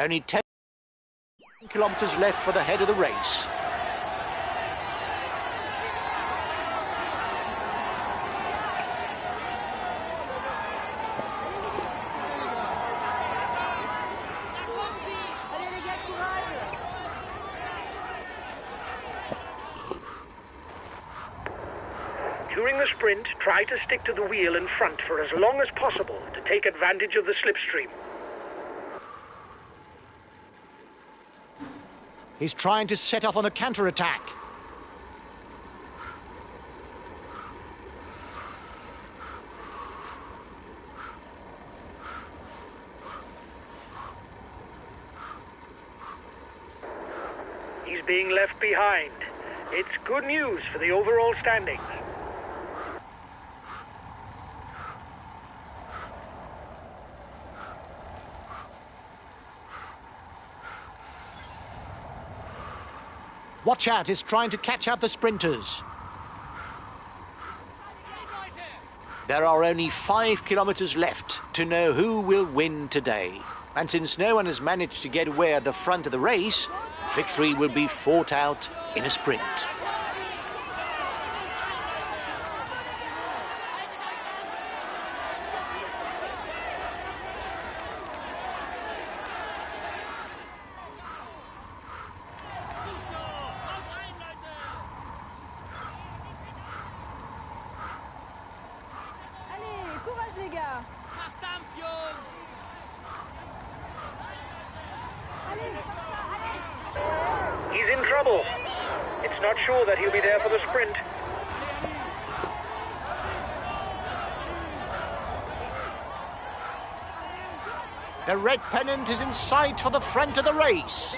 Only 10 kilometers left for the head of the race. During the sprint, try to stick to the wheel in front for as long as possible to take advantage of the slipstream. He's trying to set off on a counter-attack. He's being left behind. It's good news for the overall standings. Watch out, he's trying to catch up the sprinters. There are only 5 kilometers left to know who will win today. And since no one has managed to get away at the front of the race, victory will be fought out in a sprint. Allez, courage les gars. He's in trouble. It's not sure that he'll be there for the sprint. The red pennant is in sight for the front of the race.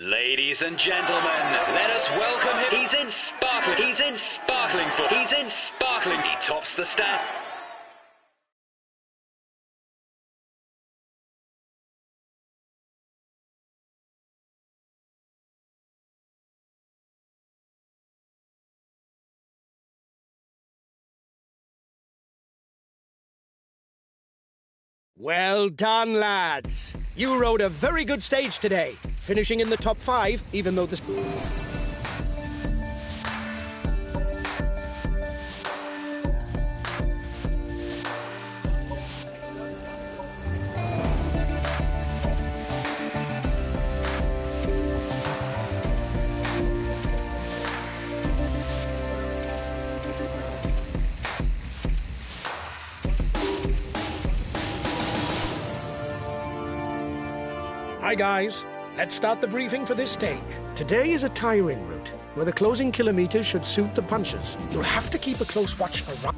Ladies and gentlemen, let us welcome him. He's in sparkling form. He tops the stand. Well done, lads. You rode a very good stage today, finishing in the top 5, even though the... Hi guys, let's start the briefing for this stage. Today is a tiring route, where the closing kilometers should suit the punchers. You'll have to keep a close watch for...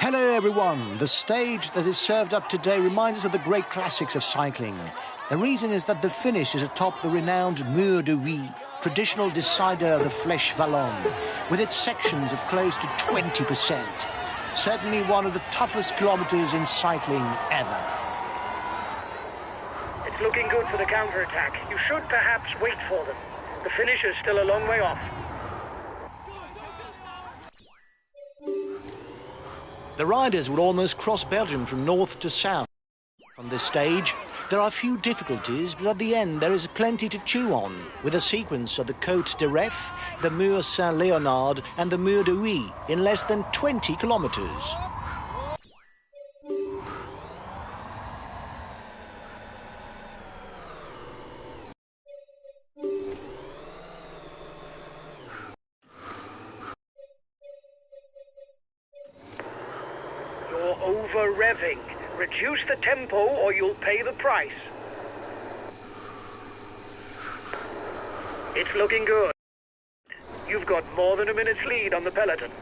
Hello everyone. The stage that is served up today reminds us of the great classics of cycling. The reason is that the finish is atop the renowned Mur de Huy, traditional decider of the Flèche Wallonne, with its sections at close to 20%. Certainly one of the toughest kilometers in cycling ever. It's looking good for the counterattack. You should perhaps wait for them. The finish is still a long way off. The riders would almost cross Belgium from north to south. On this stage, there are few difficulties, but at the end there is plenty to chew on, with a sequence of the Côte de Ref, the Mur Saint-Léonard and the Mur de Huy in less than 20 kilometers. You're over-revving. Reduce the tempo or you'll pay the price. It's looking good. You've got more than a minute's lead on the peloton.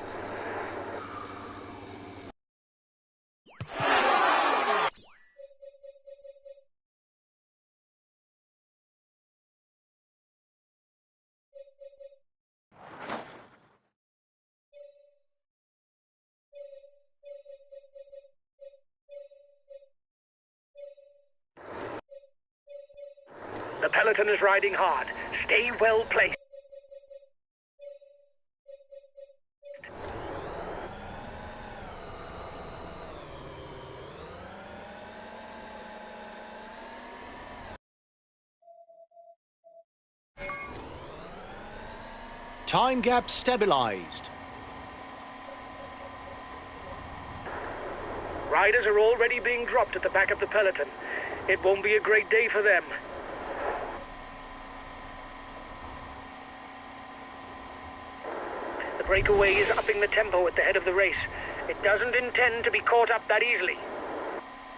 The peloton is riding hard. Stay well placed. Time gap stabilized. Riders are already being dropped at the back of the peloton. It won't be a great day for them. The breakaway is upping the tempo at the head of the race. It doesn't intend to be caught up that easily.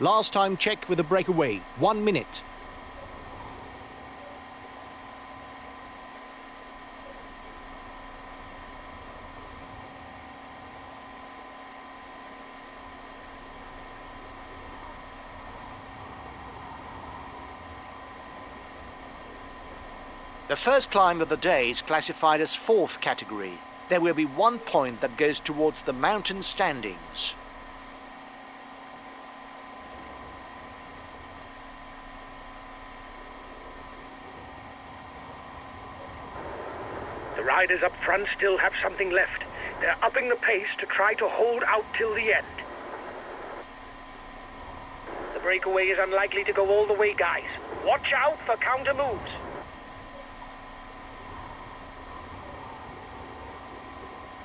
Last time check with the breakaway, 1 minute. The first climb of the day is classified as 4th category. There will be 1 point that goes towards the mountain standings. The riders up front still have something left. They're upping the pace to try to hold out till the end. The breakaway is unlikely to go all the way, guys. Watch out for counter moves.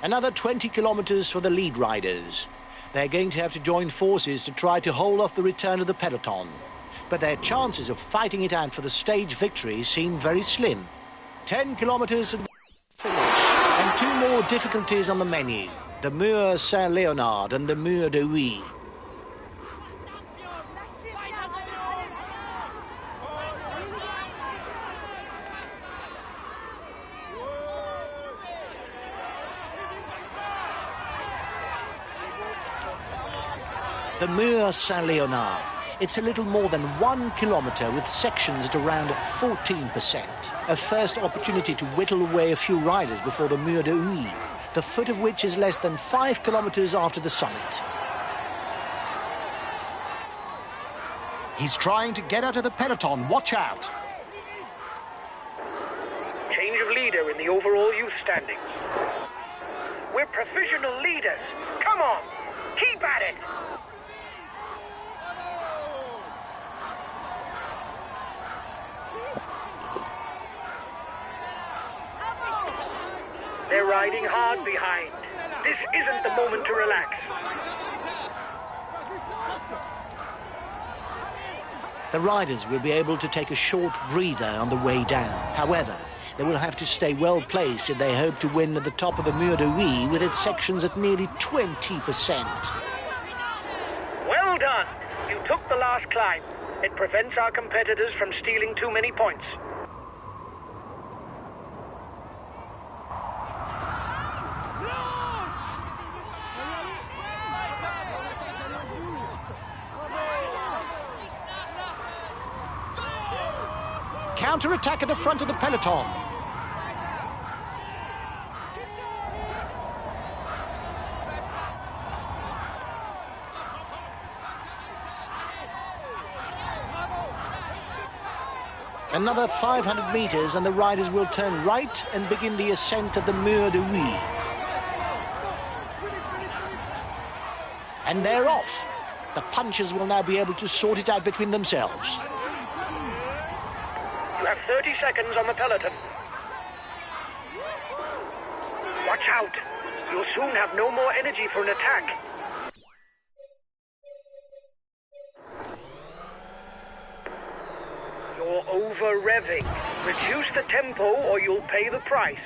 Another 20 kilometers for the lead riders. They're going to have to join forces to try to hold off the return of the peloton. But their chances of fighting it out for the stage victory seem very slim. 10 kilometers and finish, and 2 more difficulties on the menu. The Mur Saint-Léonard and the Mur de Huy. The Mur Saint-Léonard. It's a little more than 1 kilometre with sections at around 14%. A first opportunity to whittle away a few riders before the Mur de Huy, the foot of which is less than 5 kilometres after the summit. He's trying to get out of the peloton. Watch out. Change of leader in the overall youth standings. We're professional leaders. Come on, keep at it. They're riding hard behind. This isn't the moment to relax. The riders will be able to take a short breather on the way down. However, they will have to stay well placed if they hope to win at the top of the Mur de Huy with its sections at nearly 20%. Well done. You took the last climb. It prevents our competitors from stealing too many points. Counter-attack at the front of the peloton. Another 500 metres and the riders will turn right and begin the ascent of the Mur de Huy. And they're off. The punchers will now be able to sort it out between themselves. You have 30 seconds on the peloton. Watch out. You'll soon have no more energy for an attack. You're over-revving. Reduce the tempo or you'll pay the price.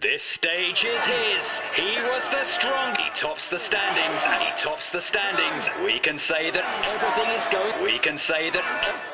This stage is his. He was the strong. He tops the standings, and he tops the standings. We can say that everything is going. We can say that.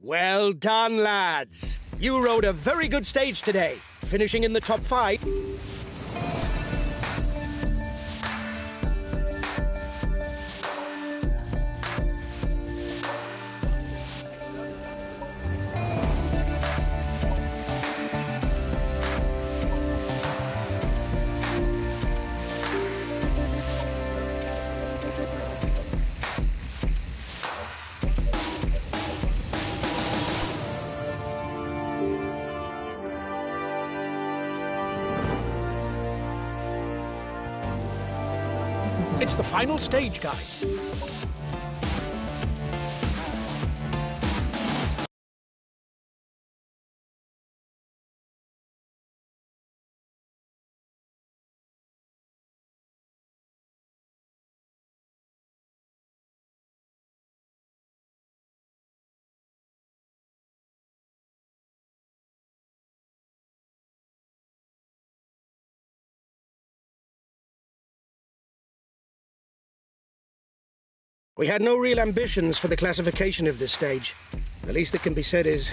Well done, lads. You rode a very good stage today, finishing in the top 5. It's the final stage, guys. We had no real ambitions for the classification of this stage. The least that can be said is...